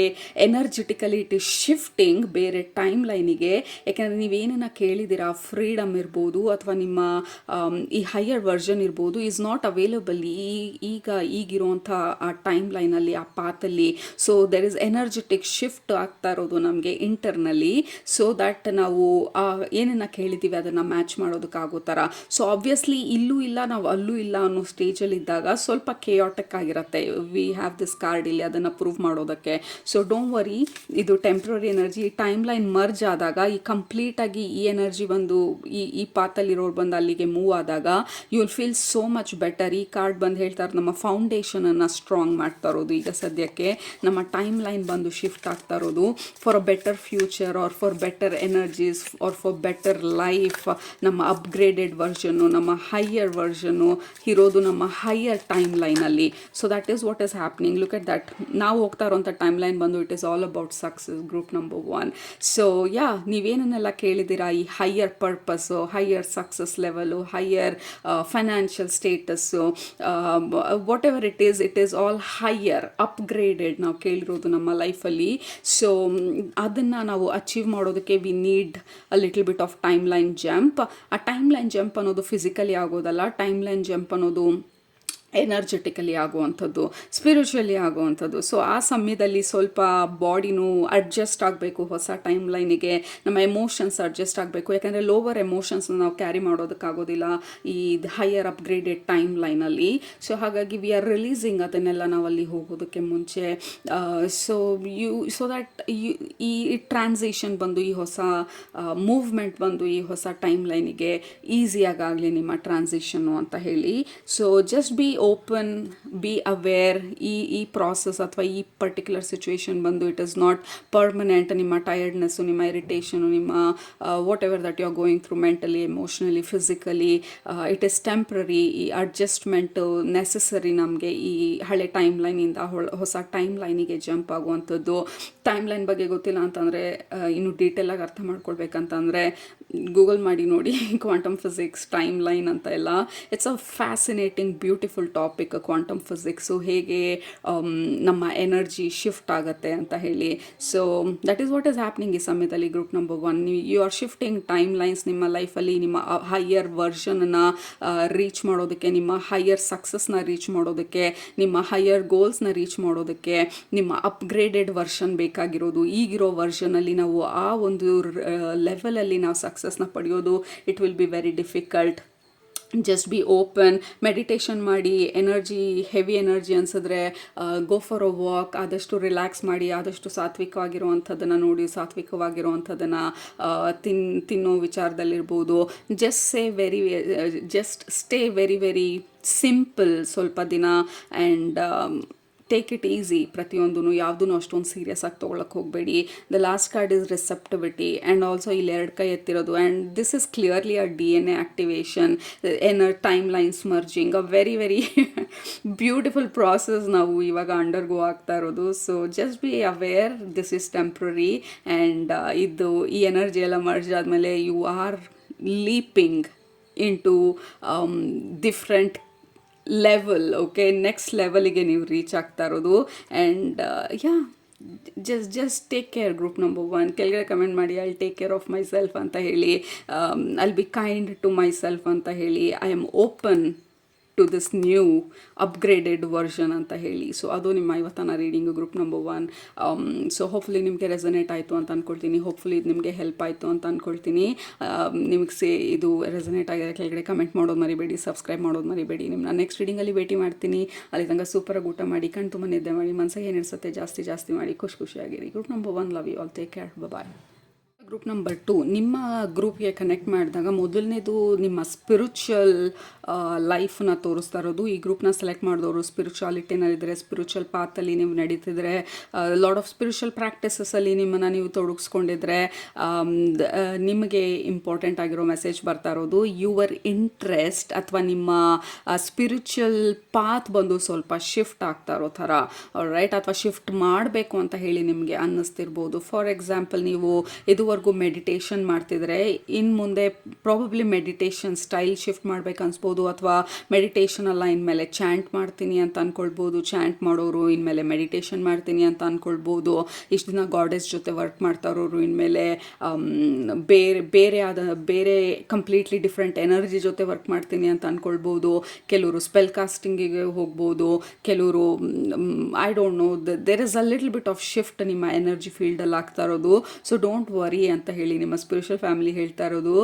ಎನರ್ಜೆಟಿಕಲಿ ಇಟ್ ಈಸ್ ಶಿಫ್ಟಿಂಗ್ ಬೇರೆ ಟೈಮ್ ಲೈನಿಗೆ. ಯಾಕೆಂದರೆ ನೀವೇನನ್ನ ಕೇಳಿದ್ದೀರಾ, ಫ್ರೀಡಮ್ ಇರ್ಬೋದು ಅಥವಾ ನಿಮ್ಮ ಈ ಹೈಯರ್ ವರ್ಷನ್ ಇರ್ಬೋದು, ಈಸ್ ನಾಟ್ ಅವೈಲಬಲ್ ಈಗಿರುವಂಥ ಆ ಟೈಮ್ ಲೈನಲ್ಲಿ, ಆ ಪಾತಲ್ಲಿ. So there is energetic shift ಆಗ್ತಾ ಇರೋದು ನಮಗೆ ಇಂಟರ್ನಲಿ, ಸೊ ದಟ್ ನಾವು ಏನನ್ನ ಕೇಳಿದ್ದೀವಿ ಅದನ್ನು ಮ್ಯಾಚ್ ಮಾಡೋದಕ್ಕಾಗೋ ಥರ. ಸೊ ಆಬ್ವಿಯಸ್ಲಿ ಇಲ್ಲೂ ಇಲ್ಲ ನಾವು ಅಲ್ಲೂ ಇಲ್ಲ ಅನ್ನೋ ಸ್ಟೇಜಲ್ಲಿ ಇದ್ದಾಗ ಸ್ವಲ್ಪ ಕೇಯಾಟಿಕ್ ಆಗಿರುತ್ತೆ. ವಿ ಹ್ಯಾವ್ ದಿಸ್ ಕಾರ್ಡ್ ಇಲ್ಲಿ ಅದನ್ನು ಪ್ರೂವ್ ಮಾಡೋದಕ್ಕೆ. ಸೊ ಡೋಂಟ್ ವರಿ, ಇದು temporary energy. Time line merge ಆದಾಗ ಈ ಕಂಪ್ಲೀಟಾಗಿ ಈ ಎನರ್ಜಿ ಬಂದು ಈ ಪಾತಲ್ಲಿರೋರು ಬಂದು ಅಲ್ಲಿಗೆ ಮೂವ್ ಆದಾಗ you will feel so much better. ಈ ಕಾರ್ಡ್ ಬಂದು ಹೇಳ್ತಾರೆ ನಮ್ಮ ಫೌಂಡೇಶನನ್ನು ಸ್ಟ್ರಾಂಗ್ ಮಾಡ್ತಾ ಇರೋದು. ಈಗ ಸದ್ಯಕ್ಕೆ ನಮ್ಮ ಟೈಮ್ ಲೈನ್ ಬಂದು ಶಿಫ್ಟ್ ಆಗ್ತಾ ಇರೋದು for a better future or for better energies or for better life. ನಮ್ಮ ಅಪ್ಗ್ರೇಡೆಡ್ ವರ್ಷನ್ನು, ನಮ್ಮ ಹೈಯರ್ ವರ್ಷನ್ನು ಇರೋದು ನಮ್ಮ ಹೈಯರ್ ಟೈಮ್ ಲೈನಲ್ಲಿ. So that is what is happening. Look at that. ನಾವು ಹೋಗ್ತಾ ಇರೋಂಥ ಟೈಮ್ ಲೈನ್ ಬಂದು it is all about success, group number 1. ಸೊ ನೀವೇನನ್ನೆಲ್ಲ ಕೇಳಿದ್ದೀರಾ, ಈ higher purpose, higher success level, higher financial status, whatever it is all higher upgraded ನಾವು ಕೇಳಿರೋದು ನಮ್ಮ ಲೈಫಲ್ಲಿ. ಸೊ ಅದನ್ನು ನಾವು ಅಚೀವ್ ಮಾಡೋದಕ್ಕೆ V need a little bit of time line jump. ಆ ಟೈಮ್ ಲೈನ್ ಜಂಪ್ ಅನ್ನೋದು ಫಿಸಿಕಲಿ ಆಗೋದಲ್ಲ. ಟೈಮ್ ಲೈನ್ ಜಂಪ್ ಅನ್ನೋದು ಎನರ್ಜೆಟಿಕಲಿ ಆಗುವಂಥದ್ದು, ಸ್ಪಿರಿಚುವಲಿ ಆಗುವಂಥದ್ದು. ಸೊ ಆ ಸಮಯದಲ್ಲಿ ಸ್ವಲ್ಪ ಬಾಡಿನೂ ಅಡ್ಜಸ್ಟ್ ಆಗಬೇಕು ಹೊಸ ಟೈಮ್ ಲೈನಿಗೆ. ನಮ್ಮ ಎಮೋಷನ್ಸ್ ಅಡ್ಜಸ್ಟ್ ಆಗಬೇಕು. ಯಾಕಂದರೆ ಲೋವರ್ ಎಮೋಷನ್ಸ್ನ ನಾವು ಕ್ಯಾರಿ ಮಾಡೋದಕ್ಕಾಗೋದಿಲ್ಲ ಈ ಹೈಯರ್ ಅಪ್ಗ್ರೇಡೆಡ್ ಟೈಮ್ ಲೈನಲ್ಲಿ. ಸೊ ಹಾಗಾಗಿ ವಿ ಆರ್ ರಿಲೀಸಿಂಗ್ ಅದನ್ನೆಲ್ಲ ನಾವು ಅಲ್ಲಿ ಹೋಗೋದಕ್ಕೆ ಮುಂಚೆ. ಸೊ ದ್ಯಾಟ್ ಈ ಟ್ರಾನ್ಸಿಷನ್ ಬಂದು ಈ ಹೊಸ ಮೂವ್ಮೆಂಟ್ ಬಂದು ಈ ಹೊಸ ಟೈಮ್ ಲೈನಿಗೆ ಈಸಿಯಾಗಲಿ ನಿಮ್ಮ ಟ್ರಾನ್ಸಿಷನ್ನು ಅಂತ ಹೇಳಿ. So just be open, be aware. ಈ ಪ್ರಾಸೆಸ್ ಅಥವಾ ಈ ಪರ್ಟಿಕ್ಯುಲರ್ ಸಿಚುವೇಶನ್ ಬಂದು ಇಟ್ ಇಸ್ ನಾಟ್ ಪರ್ಮನೆಂಟ್. ನಿಮ್ಮ ಟಯರ್ಡ್ನೆಸ್ಸು, ನಿಮ್ಮ ಇರಿಟೇಷನು, ನಿಮ್ಮ whatever that you are going through mentally, emotionally, physically, it is temporary. ಈ ಅಡ್ಜಸ್ಟ್ಮೆಂಟು ನೆಸೆಸರಿ ನಮಗೆ ಈ ಹಳೆ ಟೈಮ್ ಲೈನಿಂದ ಹೊಸ ಟೈಮ್ ಲೈನಿಗೆ ಜಂಪ್ ಆಗುವಂಥದ್ದು. ಟೈಮ್ ಲೈನ್ ಬಗ್ಗೆ ಗೊತ್ತಿಲ್ಲ ಅಂತಂದರೆ, ಇನ್ನು ಡೀಟೇಲಾಗಿ ಅರ್ಥ ಮಾಡ್ಕೊಳ್ಬೇಕಂತಂದರೆ ಗೂಗಲ್ ಮಾಡಿ ನೋಡಿ, ಕ್ವಾಂಟಮ್ ಫಿಸಿಕ್ಸ್ ಟೈಮ್ ಲೈನ್ ಅಂತ ಎಲ್ಲ. It's a fascinating beautiful topic quantum physics, ಹೇಗೆ ನಮ್ಮ ಎನರ್ಜಿ ಶಿಫ್ಟ್ ಆಗುತ್ತೆ ಅಂತ ಹೇಳಿ. So that is what is happening ಈ ಸಮಯದಲ್ಲಿ group number 1. You are shifting timelines ನಿಮ್ಮ ಲೈಫಲ್ಲಿ. ನಿಮ್ಮ ಹೈಯರ್ ವರ್ಷನನ್ನು ರೀಚ್ ಮಾಡೋದಕ್ಕೆ, ನಿಮ್ಮ ಹೈಯರ್ ಸಕ್ಸಸ್ನ ರೀಚ್ ಮಾಡೋದಕ್ಕೆ, ನಿಮ್ಮ ಹೈಯರ್ ಗೋಲ್ಸ್ನ ರೀಚ್ ಮಾಡೋದಕ್ಕೆ ನಿಮ್ಮ ಅಪ್ಗ್ರೇಡೆಡ್ ವರ್ಷನ್ ಬೇಕಾಗಿರೋದು. ಈಗಿರೋ ವರ್ಷನಲ್ಲಿ ನಾವು ಆ ಒಂದು ಲೆವೆಲಲ್ಲಿ ನಾವು ಸಕ್ಸಸ್ನ ಪಡೆಯೋದು it will be very difficult. Just be open. Meditation ಮಾಡಿ. ಎನರ್ಜಿ ಹೆವಿ ಎನರ್ಜಿ ಅನಿಸಿದ್ರೆ ಗೋ ಫಾರ್ ಅ ವಾಕ್. ಆದಷ್ಟು ರಿಲ್ಯಾಕ್ಸ್ ಮಾಡಿ. ಆದಷ್ಟು ಸಾತ್ವಿಕವಾಗಿರುವಂಥದ್ದನ್ನು ನೋಡಿ, ಸಾತ್ವಿಕವಾಗಿರುವಂಥದ್ದನ್ನು ತಿನ್ನೋ ವಿಚಾರದಲ್ಲಿರ್ಬೋದು. Just stay very very simple ಸ್ವಲ್ಪ ದಿನ ಆ್ಯಂಡ್ ಟೇಕ್ ಇಟ್ ಈಸಿ. ಪ್ರತಿಯೊಂದೂ ಯಾವುದೂ ಅಷ್ಟೊಂದು ಸೀರಿಯಸ್ ಆಗಿ ತೊಗೊಳಕ್ಕೆ ಹೋಗಬೇಡಿ. The last card is receptivity and also ಇಲ್ಲಿ 2 ಕೈ ಎತ್ತಿರೋದು. And this is clearly a DNA activation, time lines merging, a very very beautiful process ನಾವು ಇವಾಗ ಅಂಡರ್ಗೋ ಆಗ್ತಾ ಇರೋದು. So just be aware, this is temporary. And ಈ ಎನರ್ಜಿ ಎಲ್ಲ ಮರ್ಜ್ ಆದಮೇಲೆ you are leaping into different level. Okay, next ಲೆವೆಲಿಗೆ ನೀವು ರೀಚ್ ಆಗ್ತಾ ಇರೋದು. And just take care group number 1. ಕೆಳಗಡೆ ಕಮೆಂಟ್ ಮಾಡಿ I take care of myself ಅಂತ ಹೇಳಿ, I'll be kind to myself ಅಂತ ಹೇಳಿ, I am open to this new upgraded version ಅಂತ ಹೇಳಿ. ಸೊ ಅದು ನಿಮ್ಮ ಇವತ್ತಿನ reading group number 1. So hopefully ನಿಮಗೆ ರೆಸನೇಟ್ ಆಯಿತು ಅಂತ ಅಂದ್ಕೊಳ್ತೀನಿ. ಹೋಪ್ಫುಲಿ ಇದು ನಿಮಗೆ ಹೆಲ್ಪ್ ಆಯಿತು ಅಂತ ಅಂದ್ಕೊಳ್ತೀನಿ. ನಿಮಗೆ ಇದು ರೆಸನೇಟ್ ಆಗಿದೆ ಕೆಳಗಡೆ ಕಮೆಂಟ್ ಮಾಡೋದು ಮರಿಬೇಡಿ, ಸಬ್ಸ್ಕ್ರೈಬ್ ಮಾಡೋದು ಮರಿಬೇಡಿ. ನಿಮ್ಮನ್ನ ನೆಕ್ಸ್ಟ್ ರೀಡಿಂಗಲ್ಲಿ ಭೇಟಿ ಮಾಡ್ತೀನಿ. ಅಲ್ಲಿ ತನಕ ಸೂಪರಾಗಿ ಊಟ ಮಾಡಿ, ಕಣ್ ತುಂಬ ನಿದ್ದೆ ಮಾಡಿ, ಮನಸ್ಸಿಗೆ ಏನು ಅನಿಸುತ್ತೆ ಜಾಸ್ತಿ ಮಾಡಿ, ಖುಷಿಯಾಗಿರಿ. Group number 1 love you all, take care, bye. Group number 2, ನಿಮ್ಮ ಗ್ರೂಪ್ಗೆ ಕನೆಕ್ಟ್ ಮಾಡಿದಾಗ ಮೊದಲನೇದು ನಿಮ್ಮ ಸ್ಪಿರಿಚುವಲ್ ಲೈಫನ್ನ ತೋರಿಸ್ತಾ ಇರೋದು. ಈ ಗ್ರೂಪ್ನ ಸೆಲೆಕ್ಟ್ ಮಾಡಿದವರು ಸ್ಪಿರಿಚುವಾಲಿಟಿನಲ್ಲಿದ್ದರೆ, ಸ್ಪಿರಿಚುವಲ್ ಪಾತಲ್ಲಿ ನೀವು ನಡೀತಿದ್ರೆ, ಲಾಟ್ ಆಫ್ ಸ್ಪಿರಿಚುವಲ್ ಪ್ರಾಕ್ಟೀಸಸಲ್ಲಿ ನಿಮ್ಮನ್ನು ನೀವು ತೊಡಗಿಸ್ಕೊಂಡಿದ್ರೆ, ನಿಮಗೆ ಇಂಪಾರ್ಟೆಂಟ್ ಆಗಿರೋ ಮೆಸೇಜ್ ಬರ್ತಾ ಇರೋದು ಯುವರ್ ಇಂಟ್ರೆಸ್ಟ್ ಅಥವಾ ನಿಮ್ಮ ಸ್ಪಿರಿಚುವಲ್ ಪಾತ್ ಬಂದು ಸ್ವಲ್ಪ ಶಿಫ್ಟ್ ಆಗ್ತಾ ಇರೋ ಥರ, ರೈಟ್, ಅಥವಾ ಶಿಫ್ಟ್ ಮಾಡಬೇಕು ಅಂತ ಹೇಳಿ ನಿಮಗೆ ಅನ್ನಿಸ್ತಿರ್ಬೋದು. ಫಾರ್ ಎಕ್ಸಾಂಪಲ್, ನೀವು ಇದುವರೆಗೂ ಇದುವರೆಗೂ ಮೆಡಿಟೇಷನ್ ಮಾಡ್ತಿದ್ರೆ ಇನ್ನು ಮುಂದೆ ಪ್ರಾಬಬ್ಲಿ ಮೆಡಿಟೇಷನ್ ಸ್ಟೈಲ್ ಶಿಫ್ಟ್ ಮಾಡ್ಬೇಕು ಅನ್ಸ್ಬೋದು, ಅಥವಾ ಮೆಡಿಟೇಷನ್ ಅಲ್ಲ ಇನ್ಮೇಲೆ ಚಾಂಟ್ ಮಾಡ್ತೀನಿ ಅಂತ ಅಂದ್ಕೊಳ್ಬೋದು. ಚಾಂಟ್ ಮಾಡೋರು ಇನ್ಮೇಲೆ ಮೆಡಿಟೇಷನ್ ಮಾಡ್ತೀನಿ ಅಂತ ಅಂದ್ಕೊಳ್ಬೋದು. ಇಷ್ಟು ದಿನ ಗಾಡೆಸ್ ಜೊತೆ ವರ್ಕ್ ಮಾಡ್ತಾ ಇರೋರು ಇನ್ಮೇಲೆ ಬೇರೆ ಕಂಪ್ಲೀಟ್ಲಿ ಡಿಫ್ರೆಂಟ್ ಎನರ್ಜಿ ಜೊತೆ ವರ್ಕ್ ಮಾಡ್ತೀನಿ ಅಂತ ಅಂದ್ಕೊಳ್ಬೋದು. ಕೆಲವರು ಸ್ಪೆಲ್ ಕಾಸ್ಟಿಂಗಿಗೆ ಹೋಗ್ಬೋದು, ಕೆಲವರು I don't know, there is a little bit of shift ನಿಮ್ಮ ಎನರ್ಜಿ ಫೀಲ್ಡಲ್ಲಿ ಆಗ್ತಾ ಇರೋದು. ಸೊ ಡೋಂಟ್ ವರಿ ಅಂತ ಹೇಳಿ ನಿಮ್ಮ ಸ್ಪಿರಿಚುವಲ್ ಫ್ಯಾಮಿಲಿ ಹೇಳ್ತಾ ಇರೋದು.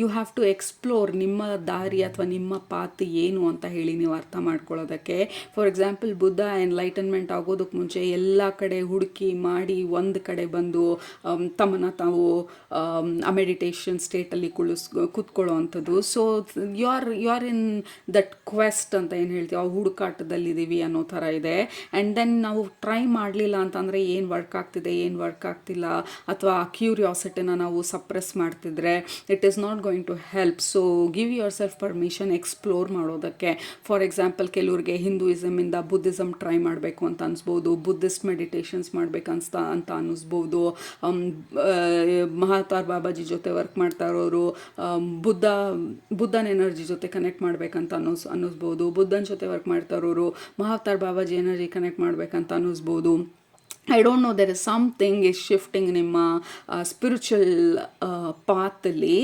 ಯು ಹ್ಯಾವ್ ಟು ಎಕ್ಸ್ಪ್ಲೋರ್ ನಿಮ್ಮ ದಾರಿ ಅಥವಾ ನಿಮ್ಮ ಪಾತ್ ಏನು ಅಂತ ಹೇಳಿ ನೀವು ಅರ್ಥ ಮಾಡ್ಕೊಳ್ಳೋದಕ್ಕೆ. ಫಾರ್ ಎಕ್ಸಾಂಪಲ್, ಬುದ್ಧ ಎನ್ಲೈಟನ್ಮೆಂಟ್ ಆಗೋದಕ್ಕೆ ಮುಂಚೆ ಎಲ್ಲ ಕಡೆ ಹುಡುಕಿ ಮಾಡಿ ಒಂದು ಕಡೆ ಬಂದು ತಮ್ಮನ್ನು ತಾವು ಆ ಮೆಡಿಟೇಷನ್ ಸ್ಟೇಟಲ್ಲಿ ಕೂತ್ಕೊಳ್ಳೋ ಅಂಥದ್ದು. So you are in that quest ಅಂತ ಏನು ಹೇಳ್ತೀವಿ, ಆ ಹುಡುಕಾಟದಲ್ಲಿದ್ದೀವಿ ಅನ್ನೋ ಥರ ಇದೆ. ಆ್ಯಂಡ್ ದೆನ್ ನಾವು ಟ್ರೈ ಮಾಡಲಿಲ್ಲ ಅಂತಂದರೆ ಏನು ವರ್ಕ್ ಆಗ್ತಿದೆ, ಏನು ವರ್ಕ್ ಆಗ್ತಿಲ್ಲ, ಅಥವಾ ಆ ಕ್ಯೂರಿಯಾಸಿಟಿನ ನಾವು ಸಪ್ರೆಸ್ ಮಾಡ್ತಿದ್ರೆ it is not going to help. So give yourself permission explore ಮಾಡೋದಕ್ಕೆ. ಫಾರ್ ಎಕ್ಸಾಂಪಲ್, ಕೆಲವ್ರಿಗೆ ಹಿಂದೂಯಿಸಮಿಂದ ಬುದ್ಧಿಸಮ್ ಟ್ರೈ ಮಾಡಬೇಕು ಅಂತ ಅನಿಸ್ಬೋದು, ಬುದ್ಧಿಸ್ಟ್ ಮೆಡಿಟೇಷನ್ಸ್ ಮಾಡಬೇಕಂತ ಅನ್ನಿಸ್ಬೋದು. ಮಹಾತಾರ್ ಬಾಬಾಜಿ ಜೊತೆ ವರ್ಕ್ ಮಾಡ್ತಾ ಇರೋರು ಬುದ್ಧನ ಎನರ್ಜಿ ಜೊತೆ ಕನೆಕ್ಟ್ ಮಾಡ್ಬೇಕಂತ ಅನ್ನಿಸ್ಬೋದು. ಬುದ್ಧನ ಜೊತೆ ವರ್ಕ್ ಮಾಡ್ತಾ ಇರೋರು ಮಹಾತಾರ್ ಬಾಬಾಜಿ ಎನರ್ಜಿ ಕನೆಕ್ಟ್ ಮಾಡ್ಬೇಕಂತ ಅನ್ನಿಸ್ಬೋದು. I don't know, there is something is shifting ನಿಮ್ಮ ಸ್ಪಿರಿಚುವಲ್ ಪಾತಲ್ಲಿ.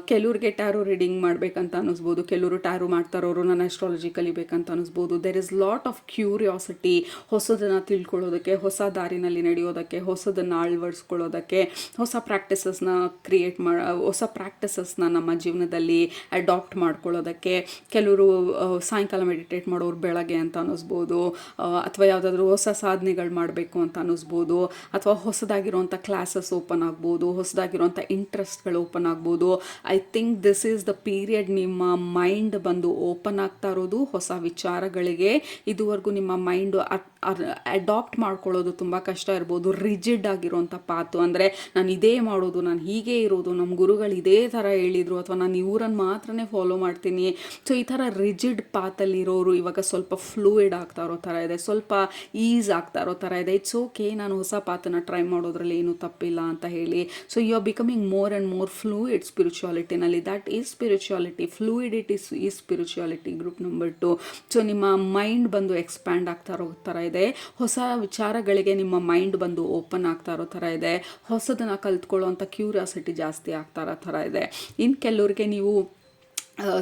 ಕೆಲವ್ರಿಗೆ ಟ್ಯಾರೋ ರೀಡಿಂಗ್ ಮಾಡಬೇಕಂತ ಅನ್ನಿಸ್ಬೋದು, ಕೆಲವರು ಟ್ಯಾರೋ ಮಾಡ್ತಾ ಇರೋರು ನಾನು ಆಸ್ಟ್ರಾಲಜಿ ಕಲಿಬೇಕಂತ ಅನ್ನಿಸ್ಬೋದು. There is lot of curiosity, ಹೊಸದನ್ನು ತಿಳ್ಕೊಳ್ಳೋದಕ್ಕೆ, ಹೊಸ ದಾರಿನಲ್ಲಿ ನಡೆಯೋದಕ್ಕೆ, ಹೊಸದನ್ನು ಅಳವಡಿಸ್ಕೊಳ್ಳೋದಕ್ಕೆ, ಹೊಸ ಪ್ರಾಕ್ಟೀಸಸ್ನ ಹೊಸ ಪ್ರಾಕ್ಟೀಸಸ್ನ ನಮ್ಮ ಜೀವನದಲ್ಲಿ ಅಡಾಪ್ಟ್ ಮಾಡ್ಕೊಳ್ಳೋದಕ್ಕೆ. ಕೆಲವರು ಸಾಯಂಕಾಲ ಮೆಡಿಟೇಟ್ ಮಾಡೋರು ಬೆಳಗ್ಗೆ ಅಂತ ಅನ್ನಿಸ್ಬೋದು, ಅಥವಾ ಯಾವುದಾದ್ರೂ ಹೊಸ ಸಾಧನೆಗಳು ಮಾಡಬೇಕು ಅಂತ ಅನ್ನಿಸ್ಬೋದು, ಅಥವಾ ಹೊಸದಾಗಿರುವಂಥ ಕ್ಲಾಸಸ್ ಓಪನ್ ಆಗ್ಬೋದು, ಹೊಸದಾಗಿರುವಂಥ ಇಂಟ್ರೆಸ್ಟ್ಗಳು ಓಪನ್ ಆಗ್ಬೋದು. I think this is the period ನಿಮ್ಮ ಮೈಂಡ್ ಬಂದು ಓಪನ್ ಆಗ್ತಾ ಇರೋದು ಹೊಸ ವಿಚಾರಗಳಿಗೆ. ಇದುವರೆಗೂ ನಿಮ್ಮ ಮೈಂಡು ಅಡಾಪ್ಟ್ ಮಾಡ್ಕೊಳ್ಳೋದು ತುಂಬ ಕಷ್ಟ ಇರ್ಬೋದು. ರಿಜಿಡ್ ಆಗಿರೋಂಥ ಪಾತು, ಅಂದರೆ ನಾನು ಇದೇ ಮಾಡೋದು, ನಾನು ಹೀಗೆ ಇರೋದು, ನಮ್ಮ ಗುರುಗಳು ಇದೇ ಥರ ಹೇಳಿದರು, ಅಥವಾ ನಾನು ಇವರನ್ನು ಮಾತ್ರನೇ ಫಾಲೋ ಮಾಡ್ತೀನಿ. ಸೊ ಈ ಥರ ರಿಜಿಡ್ ಪಾತಲ್ಲಿರೋರು ಇವಾಗ ಸ್ವಲ್ಪ ಫ್ಲೂಯಿಡ್ ಆಗ್ತಾ ಇರೋ ಥರ ಇದೆ, ಸ್ವಲ್ಪ ಈಸ್ ಆಗ್ತಾ ಇರೋ ಥರ ಇದೆ. ಇಟ್ಸ್ ಓಕೆ, ನಾನು ಹೊಸ ಪಾತನ್ನು ಟ್ರೈ ಮಾಡೋದ್ರಲ್ಲಿ ಏನೂ ತಪ್ಪಿಲ್ಲ ಅಂತ ಹೇಳಿ. So you are becoming more and more fluid ಸ್ಪಿರಿಚುಯಾಲಿಟಿನಲ್ಲಿ. That is spirituality. Fluidity is spirituality. Group number 2. So ನಿಮ್ಮ ಮೈಂಡ್ ಬಂದು ಎಕ್ಸ್ಪ್ಯಾಂಡ್ ಆಗ್ತಾ ಇರೋ ಥರ ಇದೆ, ಹೊಸ ವಿಚಾರಗಳಿಗೆ ನಿಮ್ಮ ಮೈಂಡ್ ಬಂದು ಓಪನ್ ಆಗ್ತಾ ಇರೋ ಥರ ಇದೆ, ಹೊಸದನ್ನು ಕಲ್ತ್ಕೊಳ್ಳೋ ಅಂಥ ಕ್ಯೂರಿಯಾಸಿಟಿ ಜಾಸ್ತಿ ಆಗ್ತಾ ಇರೋ ಥರ ಇದೆ. ಇನ್ನು ಕೆಲವ್ರಿಗೆ ನೀವು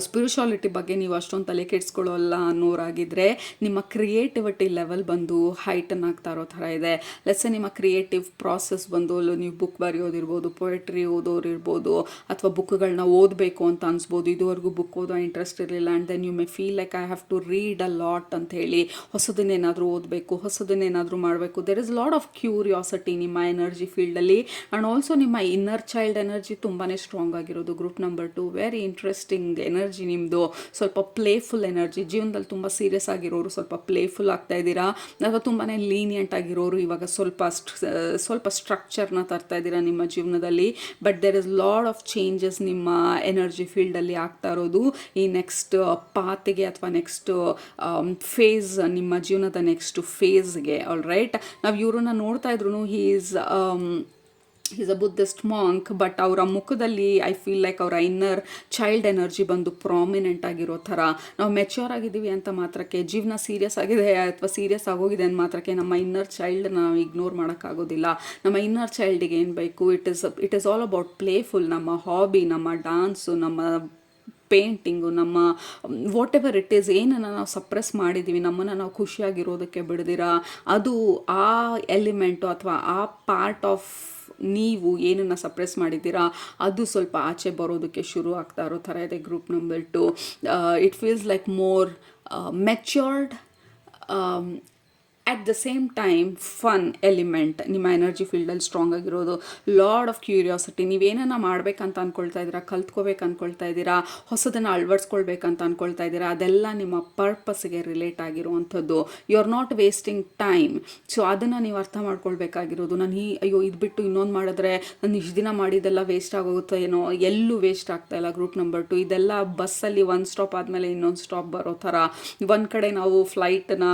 ಸ್ಪಿರಿಚುಯಾಲಿಟಿ ಬಗ್ಗೆ ನೀವು ಅಷ್ಟೊಂದು ತಲೆ ಕೆಡಿಸ್ಕೊಳ್ಳೋಲ್ಲ ಅನ್ನೋರಾಗಿದ್ದರೆ ನಿಮ್ಮ ಕ್ರಿಯೇಟಿವಿಟಿ ಲೆವೆಲ್ ಬಂದು ಹೈಟನ್ ಆಗ್ತಾ ಇರೋ ಥರ ಇದೆ. ಲೆಸ್ಸೆ ನಿಮ್ಮ ಕ್ರಿಯೇಟಿವ್ ಪ್ರಾಸೆಸ್ ಬಂದು ನೀವು ಬುಕ್ ಬರೆಯೋದಿರ್ಬೋದು, ಪೊಯೆಟ್ರಿ ಓದೋರು ಇರ್ಬೋದು, ಅಥವಾ ಬುಕ್ಗಳನ್ನ ಓದಬೇಕು ಅಂತ ಅನಿಸ್ಬೋದು. ಇದುವರೆಗೂ ಬುಕ್ ಓದೋ ಇಂಟ್ರೆಸ್ಟ್ ಇರಲಿಲ್ಲ, and then you may feel like I have to read a lot ಅಂತ ಹೇಳಿ ಹೊಸದನ್ನೇನಾದರೂ ಓದಬೇಕು, ಹೊಸದನ್ನೇನಾದರೂ ಮಾಡಬೇಕು. There is lot of curiosity ನಿಮ್ಮ ಎನರ್ಜಿ ಫೀಲ್ಡಲ್ಲಿ. ಆ್ಯಂಡ್ ಆಲ್ಸೋ ನಿಮ್ಮ ಇನ್ನರ್ ಚೈಲ್ಡ್ ಎನರ್ಜಿ ತುಂಬಾ ಸ್ಟ್ರಾಂಗ್ ಆಗಿರೋದು. Group number 2 very interesting energy ನಿಮ್ಮದು. ಸ್ವಲ್ಪ ಪ್ಲೇಫುಲ್ ಎನರ್ಜಿ. ಜೀವನದಲ್ಲಿ ತುಂಬ ಸೀರಿಯಸ್ ಆಗಿರೋರು ಸ್ವಲ್ಪ ಪ್ಲೇಫುಲ್ ಆಗ್ತಾ ಇದ್ದೀರಾ, ಅಥವಾ ತುಂಬಾ ಲೀನಿಯಂಟ್ ಆಗಿರೋರು ಇವಾಗ ಸ್ವಲ್ಪ ಸ್ಟ್ರಕ್ಚರ್ನ ತರ್ತಾ ಇದ್ದೀರಾ ನಿಮ್ಮ ಜೀವನದಲ್ಲಿ. But there is lot of changes ನಿಮ್ಮ ಎನರ್ಜಿ ಫೀಲ್ಡಲ್ಲಿ ಆಗ್ತಾ ಇರೋದು ಈ ನೆಕ್ಸ್ಟ್ ಪಾತಿಗೆ, ಅಥವಾ ನೆಕ್ಸ್ಟ್ ಫೇಸ್, ನಿಮ್ಮ ಜೀವನದ ನೆಕ್ಸ್ಟ್ ಫೇಸ್ಗೆ. ಆಲ್ ರೈಟ್, ನಾವು ಇವ್ರನ್ನ ನೋಡ್ತಾ ಇದ್ರು, is a Buddhist monk, but ಅವರ ಮುಖದಲ್ಲಿ ಐ ಫೀಲ್ ಲೈಕ್ ಅವರ ಇನ್ನರ್ ಚೈಲ್ಡ್ ಎನರ್ಜಿ ಬಂದು ಪ್ರಾಮಿನೆಂಟ್ ಆಗಿರೋ ಥರ. ನಾವು ಮೆಚ್ಯೂರ್ ಆಗಿದ್ದೀವಿ ಅಂತ ಮಾತ್ರಕ್ಕೆ, ಜೀವನ ಸೀರಿಯಸ್ ಆಗಿದೆ ಅಥವಾ ಸೀರಿಯಸ್ ಆಗೋಗಿದೆ ಅಂತ ಮಾತ್ರಕ್ಕೆ ನಮ್ಮ ಇನ್ನರ್ ಚೈಲ್ಡ್ ನಾವು ಇಗ್ನೋರ್ ಮಾಡೋಕ್ಕಾಗೋದಿಲ್ಲ. ನಮ್ಮ ಇನ್ನರ್ ಚೈಲ್ಡಿಗೆ ಏನು ಬೇಕು, it is all about playful. ನಮ್ಮ ಹಾಬಿ, ನಮ್ಮ ಡಾನ್ಸು, ನಮ್ಮ ಪೇಂಟಿಂಗು, ನಮ್ಮ ವಾಟ್ ಎವರ್ ಇಟ್ ಈಸ್, ಏನನ್ನು ನಾವು ಸಪ್ರೆಸ್ ಮಾಡಿದ್ದೀವಿ, ನಮ್ಮನ್ನು ನಾವು ಖುಷಿಯಾಗಿರೋದಕ್ಕೆ ಬಿಡ್ದಿರಾ, ಅದು ಆ ಎಲಿಮೆಂಟು ಅಥವಾ ಆ ಪಾರ್ಟ್ ಆಫ್ ನೀವು ಏನನ್ನು ಸಪ್ರೆಸ್ ಮಾಡಿದ್ದೀರಾ ಅದು ಸ್ವಲ್ಪ ಆಚೆ ಬರೋದಕ್ಕೆ ಶುರು ಆಗ್ತಾ ಇರೋ ಥರ ಇದೆ. Group number 2 it feels like more matured, at the same time fun element ನಿಮ್ಮ ಎನರ್ಜಿ ಫೀಲ್ಡಲ್ಲಿ ಸ್ಟ್ರಾಂಗ್ ಆಗಿರೋದು. Lot of curiosity. ನೀವೇನನ್ನ ಮಾಡ್ಬೇಕಂತ ಅಂದ್ಕೊಳ್ತಾ ಇದ್ದೀರಾ, ಕಲ್ತ್ಕೋಬೇಕು ಅಂದ್ಕೊಳ್ತಾ ಇದ್ದೀರಾ, ಹೊಸದನ್ನು ಅಳವಡಿಸ್ಕೊಳ್ಬೇಕಂತ ಅಂದ್ಕೊಳ್ತಾ ಇದ್ದೀರಾ, ಅದೆಲ್ಲ ನಿಮ್ಮ ಪರ್ಪಸ್ಗೆ ರಿಲೇಟ್ ಆಗಿರುವಂಥದ್ದು. You are not wasting time. So ಅದನ್ನು ನೀವು ಅರ್ಥ ಮಾಡ್ಕೊಳ್ಬೇಕಾಗಿರೋದು. ನಾನು ಅಯ್ಯೋ ಇದು ಬಿಟ್ಟು ಇನ್ನೊಂದು ಮಾಡಿದ್ರೆ ನಾನು ಇಷ್ಟು ದಿನ ಮಾಡಿದ್ದೆಲ್ಲ ವೇಸ್ಟ್ ಆಗೋಗುತ್ತೋ ಏನೋ, ಎಲ್ಲೂ ವೇಸ್ಟ್ ಆಗ್ತಾ ಇಲ್ಲ. ಗ್ರೂಪ್ ನಂಬರ್ 2 ಇದೆಲ್ಲ ಬಸ್ಸಲ್ಲಿ ಒಂದು ಸ್ಟಾಪ್ ಆದಮೇಲೆ ಇನ್ನೊಂದು ಸ್ಟಾಪ್ ಬರೋ ಥರ. ಒಂದು ಕಡೆ ನಾವು ಫ್ಲೈಟನ್ನ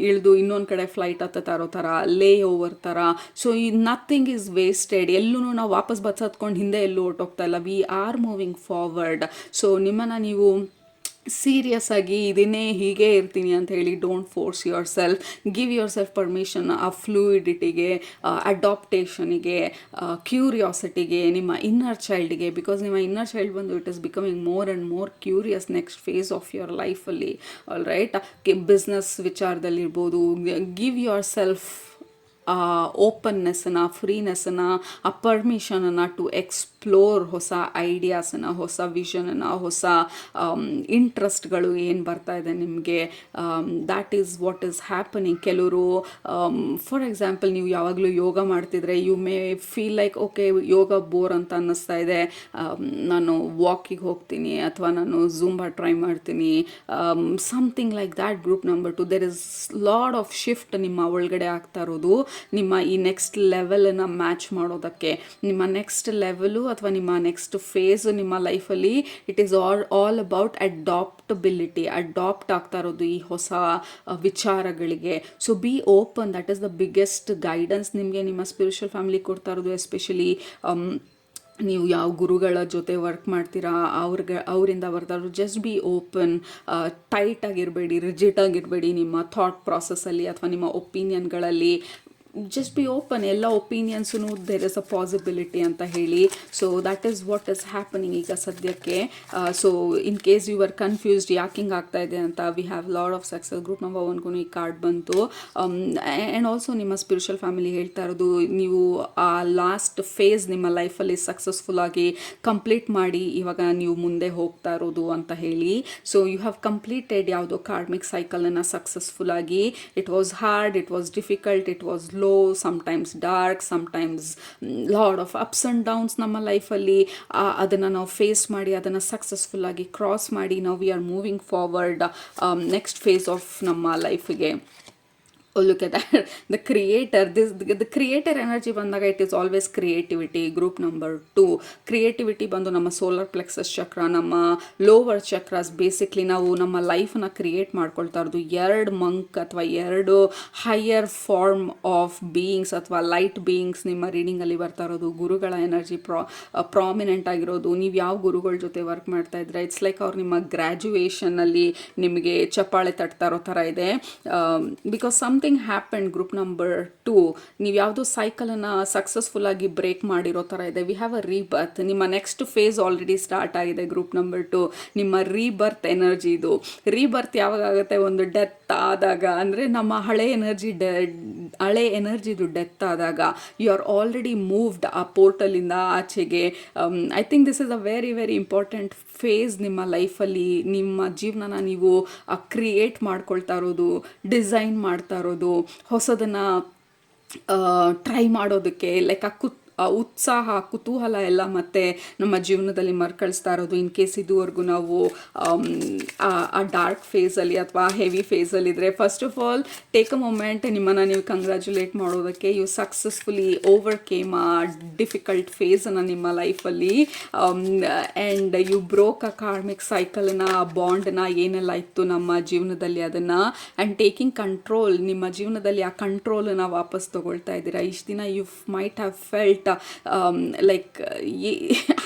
ಇಳಿದು ಇನ್ನೊಂದು ಕಡೆ ಫ್ಲೈಟ್ ಹತ್ತತಾ ಇರೋ ಥರ, ಲೇ ಓವರ್ ಥರ. ಸೊ ಈ ನಥಿಂಗ್ ಈಸ್ ವೇಸ್ಟೆಡ್. ಎಲ್ಲೂ ನಾವು ವಾಪಸ್ ಬಸ್ ಹತ್ಕೊಂಡು ಹಿಂದೆ ಎಲ್ಲೂ ಹೊರ್ಟೋಗ್ತಾ ಇಲ್ಲ. We are moving forward. So ನಿಮ್ಮನ್ನು ನೀವು ಸೀರಿಯಸ್ ಆಗಿ ಇದನ್ನೇ ಹೀಗೆ ಇರ್ತೀನಿ ಅಂತ ಹೇಳಿ don't force yourself. Give yourself permission ಆ ಫ್ಲೂಯಿಡಿಟಿಗೆ, ಅಡಾಪ್ಟೇಷನಿಗೆ, ಕ್ಯೂರಿಯಾಸಿಟಿಗೆ, ನಿಮ್ಮ ಇನ್ನರ್ ಚೈಲ್ಡ್ಗೆ. ಬಿಕಾಸ್ ನಿಮ್ಮ ಇನ್ನರ್ ಚೈಲ್ಡ್ ಬಂದು it is becoming more and more curious next phase of your ಲೈಫಲ್ಲಿ. ಆಲ್ ರೈಟ್, ಬಿಸ್ನೆಸ್ ವಿಚಾರದಲ್ಲಿರ್ಬೋದು. ಗಿವ್ ಯುವರ್ ಸೆಲ್ಫ್ ಆ ಓಪನ್ನೆಸ್ಸನ್ನು, ಫ್ರೀನೆಸ್ಸನ್ನು, ಆ ಪರ್ಮಿಷನನ್ನು ಟು ಎಕ್ಸ್ಪ್ಲೋರ್ ಹೊಸ ಐಡಿಯಾಸನ್ನು, ಹೊಸ ವಿಷನನ್ನು, ಹೊಸ ಇಂಟ್ರೆಸ್ಟ್ಗಳು ಏನು ಬರ್ತಾ ಇದೆ ನಿಮಗೆ. That is what is happening. ಕೆಲವರು ಫಾರ್ ಎಕ್ಸಾಂಪಲ್ ನೀವು ಯಾವಾಗಲೂ ಯೋಗ ಮಾಡ್ತಿದ್ರೆ you may feel like okay yoga bore ಅಂತ ಅನ್ನಿಸ್ತಾ ಇದೆ, ನಾನು ವಾಕಿಗೆ ಹೋಗ್ತೀನಿ ಅಥವಾ ನಾನು ಝೂಂಬಾ ಟ್ರೈ ಮಾಡ್ತೀನಿ, something like that. Group number 2, there is lot of shift ನಿಮ್ಮ ಒಳಗಡೆ ಆಗ್ತಾ ಇರೋದು ನಿಮ್ಮ ಈ ನೆಕ್ಸ್ಟ್ ಲೆವೆಲನ್ನು ಮ್ಯಾಚ್ ಮಾಡೋದಕ್ಕೆ. ನಿಮ್ಮ ನೆಕ್ಸ್ಟ್ ಲೆವೆಲು ಅಥವಾ ನಿಮ್ಮ ನೆಕ್ಸ್ಟ್ ಫೇಸ್ ನಿಮ್ಮ ಲೈಫಲ್ಲಿ it is all about adaptability. Adapt ಆಗ್ತಾ ಇರೋದು ಈ ಹೊಸ ವಿಚಾರಗಳಿಗೆ. So be open, that is the biggest guidance ನಿಮಗೆ ನಿಮ್ಮ ಸ್ಪಿರಿಚುವಲ್ ಫ್ಯಾಮಿಲಿ ಕೊಡ್ತಾ ಇರೋದು. ಎಸ್ಪೆಷಲಿ ನೀವು ಯಾವ ಗುರುಗಳ ಜೊತೆ ವರ್ಕ್ ಮಾಡ್ತೀರಾ ಅವರಿಂದ ಬರ್ತಾರೋ ಜಸ್ಟ್ ಬಿ ಓಪನ್. ಟೈಟ್ ಆಗಿರಬೇಡಿ, ರಿಜಿಡ್ ಆಗಿರಬೇಡಿ ನಿಮ್ಮ ಥಾಟ್ ಪ್ರಾಸೆಸ್ಸಲ್ಲಿ ಅಥವಾ ನಿಮ್ಮ ಒಪಿನಿಯನ್ಗಳಲ್ಲಿ. Just be open. ಎಲ್ಲ ಒಪಿನಿಯನ್ಸೂ ದೇರ್ ಇಸ್ ಅ ಪಾಸಿಬಿಲಿಟಿ ಅಂತ ಹೇಳಿ. So that is what is happening ಈಗ ಸದ್ಯಕ್ಕೆ. So in case you are confused ಯಾಕೆ ಹಿಂಗೆ ಆಗ್ತಾ ಇದೆ ಅಂತ, we have lot of success. Group number 1ಗೂ ಈ ಕಾರ್ಡ್ ಬಂತು. ಆ್ಯಂಡ್ ಆಲ್ಸೋ ನಿಮ್ಮ ಸ್ಪಿರಿಚುವಲ್ ಫ್ಯಾಮಿಲಿ ಹೇಳ್ತಾ ಇರೋದು ನೀವು ಆ ಲಾಸ್ಟ್ ಫೇಸ್ ನಿಮ್ಮ ಲೈಫಲ್ಲಿ ಸಕ್ಸಸ್ಫುಲ್ಲಾಗಿ ಕಂಪ್ಲೀಟ್ ಮಾಡಿ ಇವಾಗ ನೀವು ಮುಂದೆ ಹೋಗ್ತಾ ಇರೋದು ಅಂತ ಹೇಳಿ. ಸೊ ಯು ಹ್ಯಾವ್ ಕಂಪ್ಲೀಟೆಡ್ ಯಾವುದೋ ಕಾರ್ಮಿಕ್ ಸೈಕಲನ್ನು ಸಕ್ಸಸ್ಫುಲ್ಲಾಗಿ. It was hard, it was difficult, it was low, sometimes dark, sometimes lot of ups and downs ನಮ್ಮ ಲೈಫಲ್ಲಿ. ಅದನ್ನು ನಾವು ಫೇಸ್ ಮಾಡಿ ಅದನ್ನು ಸಕ್ಸಸ್ಫುಲ್ಲಾಗಿ ಕ್ರಾಸ್ ಮಾಡಿ ನಾವು we are moving forward next phase of ನಮ್ಮ ಲೈಫಿಗೆ. look at that, the creator, the creator energy ಬಂದಾಗ it is always creativity. group number 2, creativity ಬಂದು ನಮ್ಮ ಸೋಲಾರ್ ಪ್ಲೆಕ್ಸಸ್ ಚಕ್ರ, ನಮ್ಮ ಲೋವರ್ ಚಕ್ರಾಸ್. ಬೇಸಿಕ್ಲಿ ನಾವು ನಮ್ಮ ಲೈಫನ್ನ ಕ್ರಿಯೇಟ್ ಮಾಡ್ಕೊಳ್ತಾ ಇರೋದು 2 ಮಂಕ್ ಅಥವಾ 2 ಹೈಯರ್ ಫಾರ್ಮ್ ಆಫ್ ಬೀಯಿಂಗ್ಸ್ ಅಥವಾ ಲೈಟ್ ಬೀಯಿಂಗ್ಸ್ ನಿಮ್ಮ ರೀಡಿಂಗಲ್ಲಿ ಬರ್ತಾ ಇರೋದು. ಗುರುಗಳ ಎನರ್ಜಿ ಪ್ರಾಮಿನೆಂಟ್ ಆಗಿರೋದು. ನೀವು ಯಾವ ಗುರುಗಳ ಜೊತೆ ವರ್ಕ್ ಮಾಡ್ತಾ ಇದ್ರೆ ಇಟ್ಸ್ ಲೈಕ್ ಅವ್ರು ನಿಮ್ಮ ಗ್ರ್ಯಾಜುಯೇಷನಲ್ಲಿ ನಿಮಗೆ ಚಪ್ಪಾಳೆ ತಟ್ತಾ ಇರೋ ಥರ ಇದೆ. Because something happen. Group number 2, ನೀವು ಯಾವುದೋ ಸೈಕಲನ್ನು ಸಕ್ಸಸ್ಫುಲ್ಲಾಗಿ ಬ್ರೇಕ್ ಮಾಡಿರೋ ಥರ ಇದೆ. We have a rebirth. ನಿಮ್ಮ ನೆಕ್ಸ್ಟ್ ಫೇಸ್ ಆಲ್ರೆಡಿ ಸ್ಟಾರ್ಟ್ ಆಗಿದೆ. ಗ್ರೂಪ್ ನಂಬರ್ 2 ನಿಮ್ಮ ರೀಬರ್ತ್ ಎನರ್ಜಿ. ಇದು ರೀಬರ್ತ್ ಯಾವಾಗ ಆಗುತ್ತೆ? ಒಂದು ಡೆತ್ ಆದಾಗ, ಅಂದರೆ ನಮ್ಮ ಹಳೆ ಎನರ್ಜಿದು ಡೆತ್ ಆದಾಗ ಯು ಆರ್ ಆಲ್ರೆಡಿ ಮೂವ್ಡ್ ಆ ಪೋರ್ಟಲಿಂದ ಆಚೆಗೆ. I think this is a very very important face ನಿಮ್ಮ ಲೈಫಲ್ಲಿ. ನಿಮ್ಮ ಜೀವನನ ನೀವು ಕ್ರಿಯೇಟ್ ಮಾಡ್ಕೊಳ್ತಾ ಇರೋದು, ಡಿಸೈನ್ ಮಾಡ್ತಾ ಇರೋದು, ಹೊಸದನ್ನು ಟ್ರೈ ಮಾಡೋದಕ್ಕೆ. ಲೈಕ್ ಉತ್ಸಾಹ, ಕುತೂಹಲ ಎಲ್ಲ ಮತ್ತೆ ನಮ್ಮ ಜೀವನದಲ್ಲಿ ಮರ್ಕಳಿಸ್ತಾ ಇರೋದು. ಇನ್ ಕೇಸ್ ಇದುವರೆಗೂ ನಾವು ಆ ಡಾರ್ಕ್ ಫೇಸಲ್ಲಿ ಅಥವಾ ಹೆವಿ ಫೇಸಲ್ಲಿದ್ದರೆ first of all take a moment. ನಿಮ್ಮನ್ನು ನೀವು ಕಂಗ್ರ್ಯಾಚುಲೇಟ್ ಮಾಡೋದಕ್ಕೆ. ಯು ಸಕ್ಸಸ್ಫುಲಿ ಓವರ್ಕೇಮ್ ಆ ಡಿಫಿಕಲ್ಟ್ ಫೇಸನ್ನು ನಿಮ್ಮ ಲೈಫಲ್ಲಿ. And you broke a karmic ಸೈಕಲನ್ನು, ಆ ಬಾಂಡನ್ನ ಏನೆಲ್ಲ ಇತ್ತು ನಮ್ಮ ಜೀವನದಲ್ಲಿ ಅದನ್ನು. ಆ್ಯಂಡ್ ಟೇಕಿಂಗ್ ಕಂಟ್ರೋಲ್, ನಿಮ್ಮ ಜೀವನದಲ್ಲಿ ಆ ಕಂಟ್ರೋಲನ್ನು ವಾಪಸ್ ತೊಗೊಳ್ತಾ ಇದ್ದೀರಾ. ಇಷ್ಟು ದಿನ you might have felt like I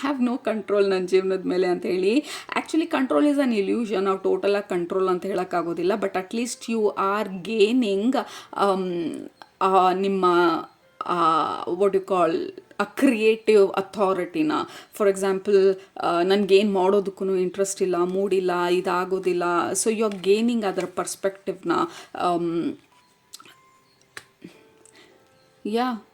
have no control ನನ್ನ ಜೀವನದ ಮೇಲೆ ಅಂತ ಹೇಳಿ. Actually control is an illusion. ನಾವು ಟೋಟಲಾಗಿ ಕಂಟ್ರೋಲ್ ಅಂತ ಹೇಳೋಕ್ಕಾಗೋದಿಲ್ಲ. But at least you are gaining ನಿಮ್ಮ what you call a creative ಅಥಾರಿಟಿನ. ಫಾರ್ ಎಕ್ಸಾಂಪಲ್ ನನಗೇನು ಮಾಡೋದಕ್ಕೂ ಇಂಟ್ರೆಸ್ಟ್ ಇಲ್ಲ, ಮೂಡಿಲ್ಲ, ಇದಾಗೋದಿಲ್ಲ. ಸೊ ಯು ಆರ್ ಗೇನಿಂಗ್ ಅದರ ಪರ್ಸ್ಪೆಕ್ಟಿವ್ನ.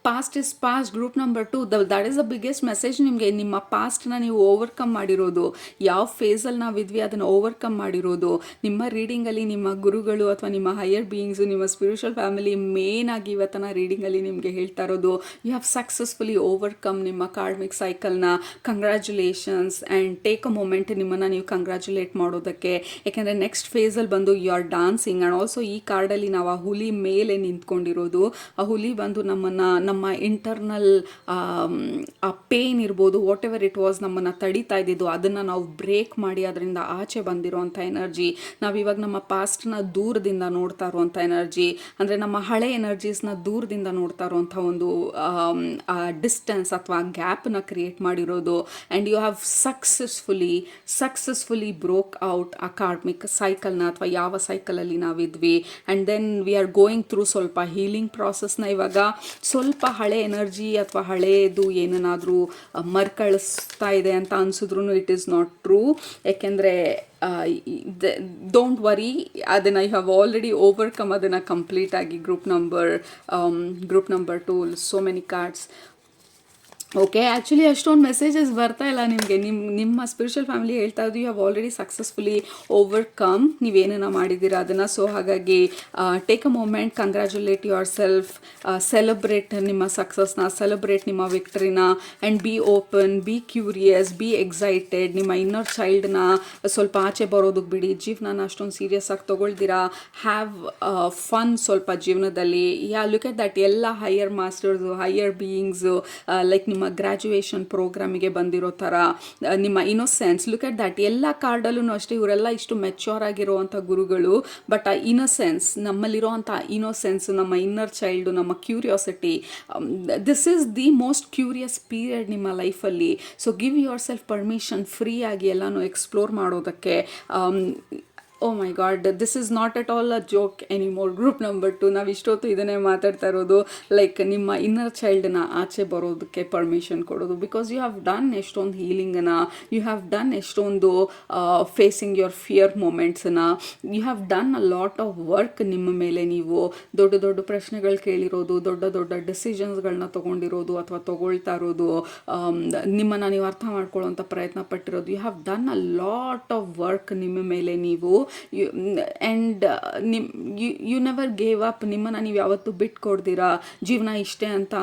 Past is past. Group number 2, that is the biggest message ನಿಮಗೆ. ನಿಮ್ಮ ಪಾಸ್ಟ್ನ ನೀವು ಓವರ್ಕಮ್ ಮಾಡಿರೋದು, ಯಾವ ಫೇಸಲ್ಲಿ ನಾವಿದ್ವಿ ಅದನ್ನು ಓವರ್ಕಮ್ ಮಾಡಿರೋದು. ನಿಮ್ಮ ರೀಡಿಂಗಲ್ಲಿ ನಿಮ್ಮ ಗುರುಗಳು ಅಥವಾ ನಿಮ್ಮ ಹೈಯರ್ ಬೀಯಿಂಗ್ಸು, ನಿಮ್ಮ ಸ್ಪಿರಿಚುವಲ್ ಫ್ಯಾಮಿಲಿ ಮೇನ್ ಆಗಿ ಇವತ್ತಿನ ರೀಡಿಂಗಲ್ಲಿ ನಿಮಗೆ ಹೇಳ್ತಾ ಇರೋದು ಯು ಹ್ಯಾವ್ ಸಕ್ಸಸ್ಫುಲಿ ಓವರ್ಕಮ್ ನಿಮ್ಮ ಕಾರ್ಮಿಕ್ ಸೈಕಲ್ನ. Congratulations. And take a moment ನಿಮ್ಮನ್ನು ನೀವು ಕಂಗ್ರ್ಯಾಚುಲೇಟ್ ಮಾಡೋದಕ್ಕೆ. ಯಾಕೆಂದರೆ ನೆಕ್ಸ್ಟ್ ಫೇಸಲ್ಲಿ ಬಂದು you are dancing. And also ಈ ಕಾರ್ಡಲ್ಲಿ ನಾವು ಆ ಹುಲಿ ಮೇಲೆ ನಿಂತ್ಕೊಂಡಿರೋದು. ಆ ಹುಲಿ ಬಂದು ನಮ್ಮ ನಮ್ಮ ಇಂಟರ್ನಲ್ ಆ ಪೇನ್ ಇರ್ಬೋದು, ವಾಟ್ ಎವರ್ ಇಟ್ ವಾಸ್ ನಮ್ಮನ್ನು ತಡೀತಾ ಇದ್ದಿದ್ದು, ಅದನ್ನು ನಾವು ಬ್ರೇಕ್ ಮಾಡಿ ಅದರಿಂದ ಆಚೆ ಬಂದಿರೋವಂಥ ಎನರ್ಜಿ. ನಾವಿವಾಗ ನಮ್ಮ ಪಾಸ್ಟ್ನ ದೂರದಿಂದ ನೋಡ್ತಾ ಇರುವಂಥ ಎನರ್ಜಿ, ಅಂದರೆ ನಮ್ಮ ಹಳೆ ಎನರ್ಜೀಸ್ನ ದೂರದಿಂದ ನೋಡ್ತಾ ಇರುವಂಥ ಒಂದು ಡಿಸ್ಟೆನ್ಸ್ ಅಥವಾ ಗ್ಯಾಪನ್ನ ಕ್ರಿಯೇಟ್ ಮಾಡಿರೋದು. And you have successfully broke out ಆ ಕಾರ್ಮಿಕ್ ಸೈಕಲ್ನ, ಅಥವಾ ಯಾವ ಸೈಕಲಲ್ಲಿ ನಾವಿದ್ವಿ. And then we are going through ಸ್ವಲ್ಪ ಹೀಲಿಂಗ್ ಪ್ರಾಸೆಸ್ನ. ಇವಾಗ ಸ್ವಲ್ಪ ಹಳೆ ಎನರ್ಜಿ ಅಥವಾ ಹಳೇದು ಏನನ್ನಾದರೂ ಮರ್ಕಳಿಸ್ತಾ ಇದೆ ಅಂತ ಅನ್ಸಿದ್ರು ಇಟ್ ಈಸ್ ನಾಟ್ ಟ್ರೂ. ಯಾಕೆಂದರೆ ಡೋಂಟ್ ವರಿ, ಅದನ್ನು ಯು ಹ್ಯಾವ್ ಆಲ್ರೆಡಿ ಓವರ್ಕಮ್ ಅದನ್ನು ಕಂಪ್ಲೀಟಾಗಿ. Group number 2, so many cards. Okay, actually ಅಷ್ಟೊಂದು ಮೆಸೇಜಸ್ ಬರ್ತಾ ಇಲ್ಲ ನಿಮಗೆ. ನಿಮ್ಮ ಸ್ಪಿರಿಚುವಲ್ ಫ್ಯಾಮಿಲಿ ಹೇಳ್ತಾ ಇದ್ದು you have already successfully overcome, ನೀವೇನೇನ ಮಾಡಿದ್ದೀರಾ ಅದನ್ನು. ಸೊ ಹಾಗಾಗಿ take a moment, congratulate yourself, celebrate ನಿಮ್ಮ ಸಕ್ಸಸ್ನ, ಸೆಲೆಬ್ರೇಟ್ ನಿಮ್ಮ ವಿಕ್ಟ್ರಿನ. And be open, be curious, be excited. ನಿಮ್ಮ ಇನ್ನರ್ ಚೈಲ್ಡ್ನ ಸ್ವಲ್ಪ ಆಚೆ ಬರೋದಕ್ಕೆ ಬಿಡಿ. ಜೀವನನ ಅಷ್ಟೊಂದು ಸೀರಿಯಸ್ ಆಗಿ ತೊಗೊಳ್ದಿರಾ. ಹ್ಯಾವ್ ಫನ್ ಸ್ವಲ್ಪ ಜೀವನದಲ್ಲಿ. ಲುಕ್ ಎಟ್ ದಟ್, ಎಲ್ಲ higher masters, higher beings, like ನಿಮ್ಮ ಗ್ರ್ಯಾಜುಯೇಷನ್ ಪ್ರೋಗ್ರಾಮಿಗೆ ಬಂದಿರೋ ಥರ ನಿಮ್ಮ ಇನ್ನೋಸೆನ್ಸ್. ಲುಕ್ ಎಟ್ ದ್ಯಾಟ್, ಎಲ್ಲ ಕಾರ್ಡಲ್ಲೂ ಅಷ್ಟೇ ಇವರೆಲ್ಲ ಇಷ್ಟು ಮೆಚ್ಯೂರ್ ಆಗಿರುವಂಥ ಗುರುಗಳು. ಬಟ್ ಆ ಇನ್ನೋಸೆನ್ಸ್, ನಮ್ಮಲ್ಲಿರುವಂಥ ಇನ್ನೋಸೆನ್ಸ್, ನಮ್ಮ ಇನ್ನರ್ ಚೈಲ್ಡು, ನಮ್ಮ curiosity, this is the most curious period ನಿಮ್ಮ ಲೈಫಲ್ಲಿ. So give yourself permission free ಆಗಿ ಎಲ್ಲನೂ ಎಕ್ಸ್ಪ್ಲೋರ್ ಮಾಡೋದಕ್ಕೆ. Oh my God, this is not at all a joke anymore. Group number 2, ನಾವು ಇಷ್ಟೊತ್ತು ಇದನ್ನೇ ಮಾತಾಡ್ತಾ ಇರೋದು. ಲೈಕ್ ನಿಮ್ಮ ಇನ್ನರ್ ಚೈಲ್ಡನ್ನ ಆಚೆ ಬರೋದಕ್ಕೆ ಪರ್ಮಿಷನ್ ಕೊಡೋದು. ಬಿಕಾಸ್ ಯು ಹ್ಯಾವ್ ಡನ್ ಎಷ್ಟೊಂದು ಹೀಲಿಂಗನ್ನು, ಯು ಹ್ಯಾವ್ ಡನ್ ಎಷ್ಟೊಂದು ಫೇಸಿಂಗ್ ಯುವರ್ ಫಿಯರ್ ಮೂಮೆಂಟ್ಸನ್ನು, you have done a lot of work ನಿಮ್ಮ ಮೇಲೆ. ನೀವು ದೊಡ್ಡ ದೊಡ್ಡ ಪ್ರಶ್ನೆಗಳು ಕೇಳಿರೋದು, ದೊಡ್ಡ ದೊಡ್ಡ ಡಿಸಿಷನ್ಸ್ಗಳನ್ನ ತೊಗೊಂಡಿರೋದು ಅಥವಾ ತೊಗೊಳ್ತಾ ಇರೋದು, ನಿಮ್ಮನ್ನು ನೀವು ಅರ್ಥ ಮಾಡ್ಕೊಳ್ಳೋಂಥ ಪ್ರಯತ್ನ ಪಟ್ಟಿರೋದು. You have done a lot of work ನಿಮ್ಮ ಮೇಲೆ ನೀವು. And you never gave up. ನಿಮ್ಮನ್ನು ನೀವು ಯಾವತ್ತೂ ಬಿಟ್ಕೊಡ್ದಿರಾ. ಜೀವನ ಇಷ್ಟೇ ಅಂತ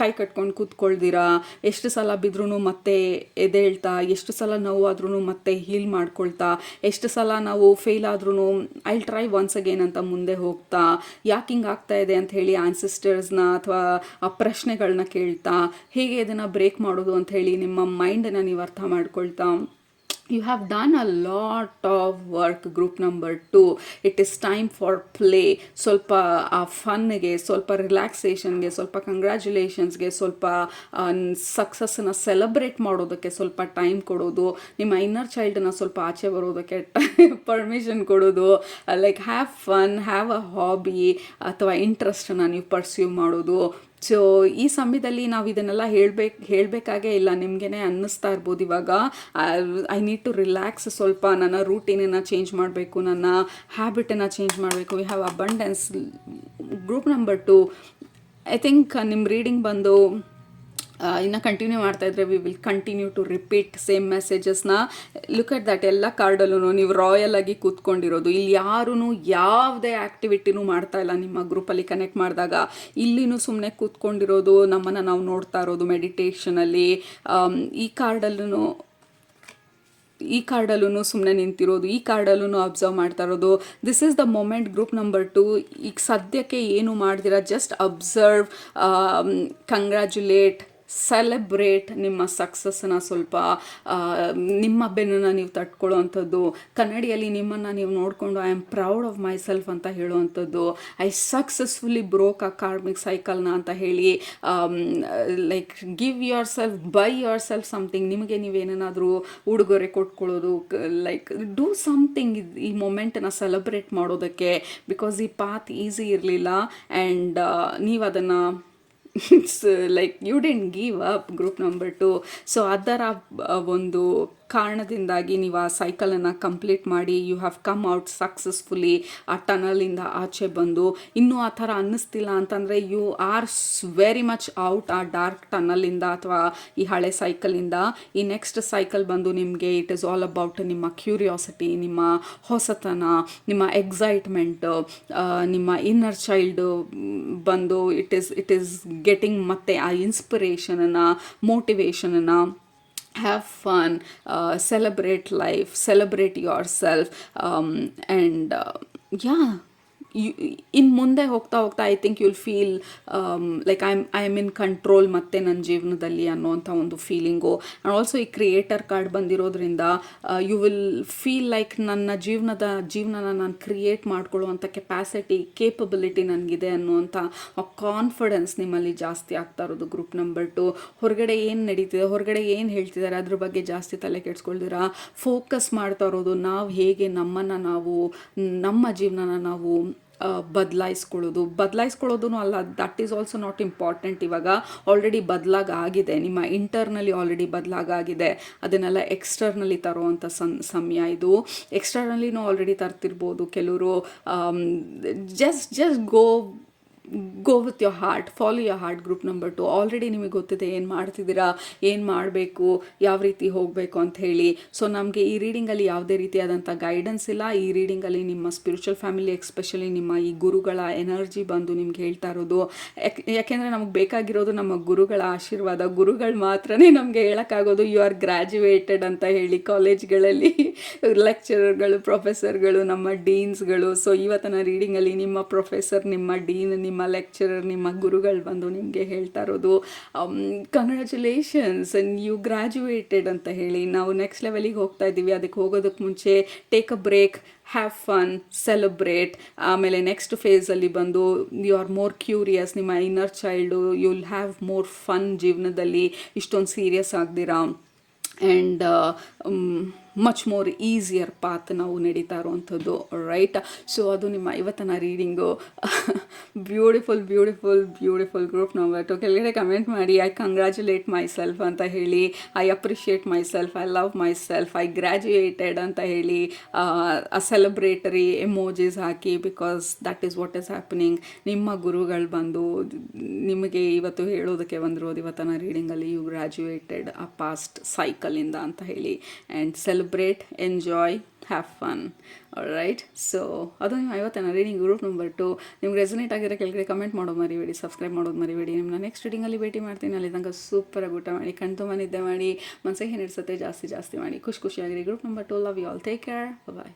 ಕೈ ಕಟ್ಕೊಂಡು ಕೂತ್ಕೊಳ್ದಿರಾ. ಎಷ್ಟು ಸಲ ಬಿದ್ರೂ ಮತ್ತೆ ಎದ್ದೇಳ್ತಾ, ಎಷ್ಟು ಸಲ ನೋವಾದ್ರೂ ಮತ್ತೆ ಹೀಲ್ ಮಾಡ್ಕೊಳ್ತಾ, ಎಷ್ಟು ಸಲ ನಾವು ಫೇಲ್ ಆದ್ರೂ ಐ ಟ್ರೈ ಒನ್ಸ್ ಅಗೇನ್ ಅಂತ ಮುಂದೆ ಹೋಗ್ತಾ, ಯಾಕೆ ಹಿಂಗೆ ಆಗ್ತಾ ಇದೆ ಅಂತ ಹೇಳಿ ಆನ್ಸಿಸ್ಟರ್ಸ್ನ ಅಥವಾ ಆ ಪ್ರಶ್ನೆಗಳನ್ನ ಕೇಳ್ತಾ, ಹೇಗೆ ಇದನ್ನು ಬ್ರೇಕ್ ಮಾಡೋದು ಅಂತ ಹೇಳಿ ನಿಮ್ಮ ಮೈಂಡನ್ನು ನೀವು ಅರ್ಥ ಮಾಡ್ಕೊಳ್ತಾ. You have done a lot of work, group number 2. It is time for play. ಸ್ವಲ್ಪ ಆ ಫನ್ಗೆ, ಸ್ವಲ್ಪ ರಿಲ್ಯಾಕ್ಸೇಷನ್ಗೆ, ಸ್ವಲ್ಪ ಕಂಗ್ರ್ಯಾಚುಲೇಷನ್ಸ್ಗೆ, ಸ್ವಲ್ಪ ಸಕ್ಸಸ್ಸನ್ನು ಸೆಲೆಬ್ರೇಟ್ ಮಾಡೋದಕ್ಕೆ ಸ್ವಲ್ಪ ಟೈಮ್ ಕೊಡೋದು. ನಿಮ್ಮ ಇನ್ನರ್ ಚೈಲ್ಡನ್ನ ಸ್ವಲ್ಪ ಆಚೆ ಬರೋದಕ್ಕೆ ಪರ್ಮಿಷನ್ ಕೊಡೋದು. Like have fun, have a hobby ಅಥವಾ ಇಂಟ್ರೆಸ್ಟನ್ನು ನೀವು ಪರ್ಸ್ಯೂ ಮಾಡೋದು. ಸೊ ಈ ಸಮಯದಲ್ಲಿ ನಾವು ಇದನ್ನೆಲ್ಲ ಹೇಳಬೇಕಾಗೇ ಇಲ್ಲ. ನಿಮಗೇ ಅನ್ನಿಸ್ತಾ ಇರ್ಬೋದು ಇವಾಗ, ಐ ನೀಡ್ ಟು ರಿಲ್ಯಾಕ್ಸ್, ಸ್ವಲ್ಪ ನನ್ನ ರೂಟೀನನ್ನು ಚೇಂಜ್ ಮಾಡಬೇಕು, ನನ್ನ ಹ್ಯಾಬಿಟನ್ನು ಚೇಂಜ್ ಮಾಡಬೇಕು. We have abundance. Group number 2, I think ನಿಮ್ಮ ರೀಡಿಂಗ್ ಬಂದು ಇನ್ನು ಕಂಟಿನ್ಯೂ ಮಾಡ್ತಾಯಿದ್ರೆ we will continue to repeat same ಮೆಸೇಜಸ್ನ. ಲುಕ್ ಎಟ್ ದಟ್, ಎಲ್ಲ ಕಾರ್ಡಲ್ಲೂ ನೀವು ರಾಯಲ್ ಆಗಿ ಕೂತ್ಕೊಂಡಿರೋದು. ಇಲ್ಲಿ ಯಾರೂ ಯಾವುದೇ ಆ್ಯಕ್ಟಿವಿಟಿನೂ ಮಾಡ್ತಾ ಇಲ್ಲ. ನಿಮ್ಮ ಗ್ರೂಪಲ್ಲಿ ಕನೆಕ್ಟ್ ಮಾಡಿದಾಗ ಇಲ್ಲಿನೂ ಸುಮ್ಮನೆ ಕೂತ್ಕೊಂಡಿರೋದು, ನಮ್ಮನ್ನು ನಾವು ನೋಡ್ತಾ ಇರೋದು ಮೆಡಿಟೇಷನಲ್ಲಿ. ಈ ಕಾರ್ಡಲ್ಲೂ ಸುಮ್ಮನೆ ನಿಂತಿರೋದು, ಈ ಕಾರ್ಡಲ್ಲೂ ಅಬ್ಸರ್ವ್ ಮಾಡ್ತಾ ಇರೋದು. This is the moment. Group number 2, ಈಗ ಸದ್ಯಕ್ಕೆ ಏನು ಮಾಡ್ದಿರಾ, ಜಸ್ಟ್ ಅಬ್ಸರ್ವ್, ಕಂಗ್ರ್ಯಾಚುಲೇಟ್, ಸೆಲೆಬ್ರೇಟ್ ನಿಮ್ಮ ಸಕ್ಸಸ್ಸನ್ನು. ಸ್ವಲ್ಪ ನಿಮ್ಮ ಬೆನ್ನನ್ನು ನೀವು ತಟ್ಕೊಳ್ಳೋ ಅಂಥದ್ದು. ಕನ್ನಡಿಯಲ್ಲಿ ನಿಮ್ಮನ್ನು ನೀವು ನೋಡಿಕೊಂಡು I am proud of myself ಅಂತ ಹೇಳುವಂಥದ್ದು. ಐ ಸಕ್ಸಸ್ಫುಲಿ ಬ್ರೋಕ್ ಆ ಕಾರ್ಮಿಕ್ ಸೈಕಲ್ನ ಅಂತ ಹೇಳಿ. Like give yourself, buy yourself something. ನಿಮಗೆ ನೀವೇನಾದರೂ ಉಡುಗೊರೆ ಕೊಟ್ಕೊಳ್ಳೋದು, ಲೈಕ್ ಡೂ ಸಮಥಿಂಗ್ ಈ ಮೊಮೆಂಟನ್ನು ಸೆಲೆಬ್ರೇಟ್ ಮಾಡೋದಕ್ಕೆ. ಬಿಕಾಸ್ ಈ ಪಾತ್ ಈಸಿ ಇರಲಿಲ್ಲ ಆ್ಯಂಡ್ ನೀವು ಅದನ್ನು it's like you didn't give up. Group number 2. So ಅದರ ಒಂದು ಕಾರಣದಿಂದಾಗಿ ನೀವು ಆ ಸೈಕಲನ್ನು ಕಂಪ್ಲೀಟ್ ಮಾಡಿ you have come out successfully. ಆ ಟನಲಿಂದ ಆಚೆ ಬಂದು, ಇನ್ನೂ ಆ ಥರ ಅನ್ನಿಸ್ತಿಲ್ಲ ಅಂತಂದರೆ you are very much out ಆ ಡಾರ್ಕ್ ಟನಲಿಂದ ಅಥವಾ ಈ ಹಳೆ ಸೈಕಲಿಂದ. ಈ ನೆಕ್ಸ್ಟ್ ಸೈಕಲ್ ಬಂದು ನಿಮಗೆ ಇಟ್ ಈಸ್ ಆಲ್ ಅಬೌಟ್ ನಿಮ್ಮ ಕ್ಯೂರಿಯಾಸಿಟಿ, ನಿಮ್ಮ ಹೊಸತನ, ನಿಮ್ಮ ಎಕ್ಸೈಟ್ಮೆಂಟು, ನಿಮ್ಮ ಇನ್ನರ್ ಚೈಲ್ಡು ಬಂದು ಇಟ್ ಈಸ್ ಗೆಟಿಂಗ್ ಮತ್ತೆ ಆ ಇನ್ಸ್ಪಿರೇಷನನ್ನು, ಮೋಟಿವೇಶನನ್ನು. Have fun, celebrate life, celebrate yourself, and yeah, ಇನ್ನು ಮುಂದೆ ಹೋಗ್ತಾ ಹೋಗ್ತಾ I think you'll feel like I am in control ಮತ್ತೆ ನನ್ನ ಜೀವನದಲ್ಲಿ ಅನ್ನೋವಂಥ ಒಂದು ಫೀಲಿಂಗು. ಆ್ಯಂಡ್ ಆಲ್ಸೋ ಈ ಕ್ರಿಯೇಟರ್ ಕಾರ್ಡ್ ಬಂದಿರೋದ್ರಿಂದ ಯು ವಿಲ್ ಫೀಲ್ ಲೈಕ್ ನನ್ನ ಜೀವನನ ನಾನು ಕ್ರಿಯೇಟ್ ಮಾಡ್ಕೊಳ್ಳುವಂಥ ಕೆಪಾಸಿಟಿ ಕೇಪಬಿಲಿಟಿ ನನಗಿದೆ ಅನ್ನುವಂಥ ಕಾನ್ಫಿಡೆನ್ಸ್ ನಿಮ್ಮಲ್ಲಿ ಜಾಸ್ತಿ ಆಗ್ತಾ ಇರೋದು ಗ್ರೂಪ್ ನಂಬರ್ 2. ಹೊರಗಡೆ ಏನು ನಡೀತಿದೆ, ಹೊರಗಡೆ ಏನು ಹೇಳ್ತಿದ್ದಾರೆ ಅದ್ರ ಬಗ್ಗೆ ಜಾಸ್ತಿ ತಲೆ ಕೆಡ್ಸ್ಕೊಳ್ದಿರಾ ಫೋಕಸ್ ಮಾಡ್ತಾ ಇರೋದು ನಾವು ಹೇಗೆ ನಮ್ಮ ಜೀವನನ ನಾವು ಬದಲಾಯಿಸ್ಕೊಳ್ಳೋದು ಅಲ್ಲ. That is also not important. ಇವಾಗ ಆಲ್ರೆಡಿ ಬದಲಾಗಿದೆ, ನಿಮ್ಮ ಇಂಟರ್ನಲ್ಲಿ ಆಲ್ರೆಡಿ ಬದಲಾಗಿದೆ. ಅದನ್ನೆಲ್ಲ ಎಕ್ಸ್ಟರ್ನಲ್ಲಿ ತರುವಂಥ ಸಮಯ ಇದು. ಎಕ್ಸ್ಟರ್ನಲ್ಲಿನೂ ಆಲ್ರೆಡಿ ತರ್ತಿರ್ಬೋದು ಕೆಲವರು. Just go with your heart, follow your heart group number 2. Already ನಿಮಗೆ ಗೊತ್ತಿದೆ ಏನು ಮಾಡ್ತಿದ್ದೀರಾ, ಏನು ಮಾಡಬೇಕು, ಯಾವ ರೀತಿ ಹೋಗಬೇಕು ಅಂತ ಹೇಳಿ. ಸೊ ನಮಗೆ ಈ ರೀಡಿಂಗಲ್ಲಿ ಯಾವುದೇ ರೀತಿಯಾದಂಥ ಗೈಡೆನ್ಸ್ ಇಲ್ಲ. ಈ ರೀಡಿಂಗಲ್ಲಿ ನಿಮ್ಮ ಸ್ಪಿರಿಚುವಲ್ ಫ್ಯಾಮಿಲಿ, ಎಸ್ಪೆಷಲಿ ನಿಮ್ಮ ಈ ಗುರುಗಳ ಎನರ್ಜಿ ಬಂದು ನಿಮ್ಗೆ ಹೇಳ್ತಾ ಇರೋದು. ಯಾಕೆಂದರೆ ನಮಗೆ ಬೇಕಾಗಿರೋದು ನಮ್ಮ ಗುರುಗಳ ಆಶೀರ್ವಾದ. ಗುರುಗಳು ಮಾತ್ರನೇ ನಮಗೆ ಹೇಳೋಕ್ಕಾಗೋದು ಯು ಆರ್ ಗ್ರ್ಯಾಜುಯೇಟೆಡ್ ಅಂತ ಹೇಳಿ. ಕಾಲೇಜ್ಗಳಲ್ಲಿ ಲೆಕ್ಚರರ್ಗಳು, ಪ್ರೊಫೆಸರ್ಗಳು, ನಮ್ಮ ಡೀನ್ಸ್ಗಳು. ಸೊ ಇವತ್ತಿನ ರೀಡಿಂಗಲ್ಲಿ ನಿಮ್ಮ ಪ್ರೊಫೆಸರ್, ನಿಮ್ಮ ಡೀನ್, ನಿಮ್ಮ ಲೆಕ್ಚರರ್, ನಿಮ್ಮ ಗುರುಗಳು ಬಂದು ನಿಮಗೆ ಹೇಳ್ತಾ ಇರೋದು ಕಂಗ್ರ್ಯಾಚುಲೇಷನ್ಸ್, ಯು ಗ್ರ್ಯಾಜುಯೇಟೆಡ್ ಅಂತ ಹೇಳಿ. ನಾವು ನೆಕ್ಸ್ಟ್ ಲೆವೆಲಿಗೆ ಹೋಗ್ತಾ ಇದ್ದೀವಿ. ಅದಕ್ಕೆ ಹೋಗೋದಕ್ಕೆ ಮುಂಚೆ take a break, have fun, celebrate. ಆಮೇಲೆ ನೆಕ್ಸ್ಟ್ ಫೇಸಲ್ಲಿ ಬಂದು ಯು ಆರ್ ಮೋರ್ ಕ್ಯೂರಿಯಸ್, ನಿಮ್ಮ inner child, you will have more fun ಜೀವನದಲ್ಲಿ, ಇಷ್ಟೊಂದು ಸೀರಿಯಸ್ ಆಗ್ದಿರಾ. And much more easier path ನಾವು ನಡೀತಾ ಇರೋವಂಥದ್ದು, ರೈಟ್. ಸೊ ಅದು ನಿಮ್ಮ ಇವತ್ತಿನ ರೀಡಿಂಗು. Beautiful group number 2. ಕೆಳಗಡೆ ಕಮೆಂಟ್ ಮಾಡಿ ಐ ಕಂಗ್ರ್ಯಾಚುಲೇಟ್ ಮೈ ಸೆಲ್ಫ್ ಅಂತ ಹೇಳಿ, I appreciate myself, I love myself, I graduated ಅಂತ ಹೇಳಿ ಆ ಸೆಲೆಬ್ರೇಟರಿ ಎಮೋಜಿಸ್ ಹಾಕಿ. Because that is what is happening. ನಿಮ್ಮ ಗುರುಗಳು ಬಂದು ನಿಮಗೆ ಇವತ್ತು ಹೇಳೋದಕ್ಕೆ ಬಂದಿರೋದು ಇವತ್ತಿನ ರೀಡಿಂಗಲ್ಲಿ ಯು ಗ್ರ್ಯಾಜುಯೇಟೆಡ್ ಆ ಪಾಸ್ಟ್ ಸೈಕಲಿಂದ ಅಂತ ಹೇಳಿ. And celebrate, enjoy, have fun, right. So ಅದು ನಿಮ್ಮ ಇವತ್ತಿನ ರೀಡಿಂಗ್ ಗ್ರೂಪ್ ನಂಬರ್ 2. ನಿಮ್ಗೆ ರೆಸನೇಟ್ ಆಗಿರೋ ಕೆಳಗಡೆ ಕಮೆಂಟ್ ಮಾಡೋದು ಮರಿಬೇಡಿ, ಸಬ್ಸ್ಕ್ರೈಬ್ ಮಾಡೋದು ಮರಿಬೇಡಿ. ನಿಮ್ಮನ್ನ ನೆಕ್ಸ್ಟ್ ರೀಡಿಂಗಲ್ಲಿ ಭೇಟಿ ಮಾಡ್ತೀನಿ. ಅಲ್ಲಿ ತನಕ ಸೂಪರಾಗಿ ಊಟ ಮಾಡಿ, ಕಣ್ತುಂಬ ನಿದ್ದೆ ಮಾಡಿ, ಮನಸ್ಸಿಗೆ ಏನಿಡ್ಸತ್ತೆ ಜಾಸ್ತಿ ಮಾಡಿ, ಖುಷಿಯಾಗಿರಿ. Group number 2, love you all, take care, bye.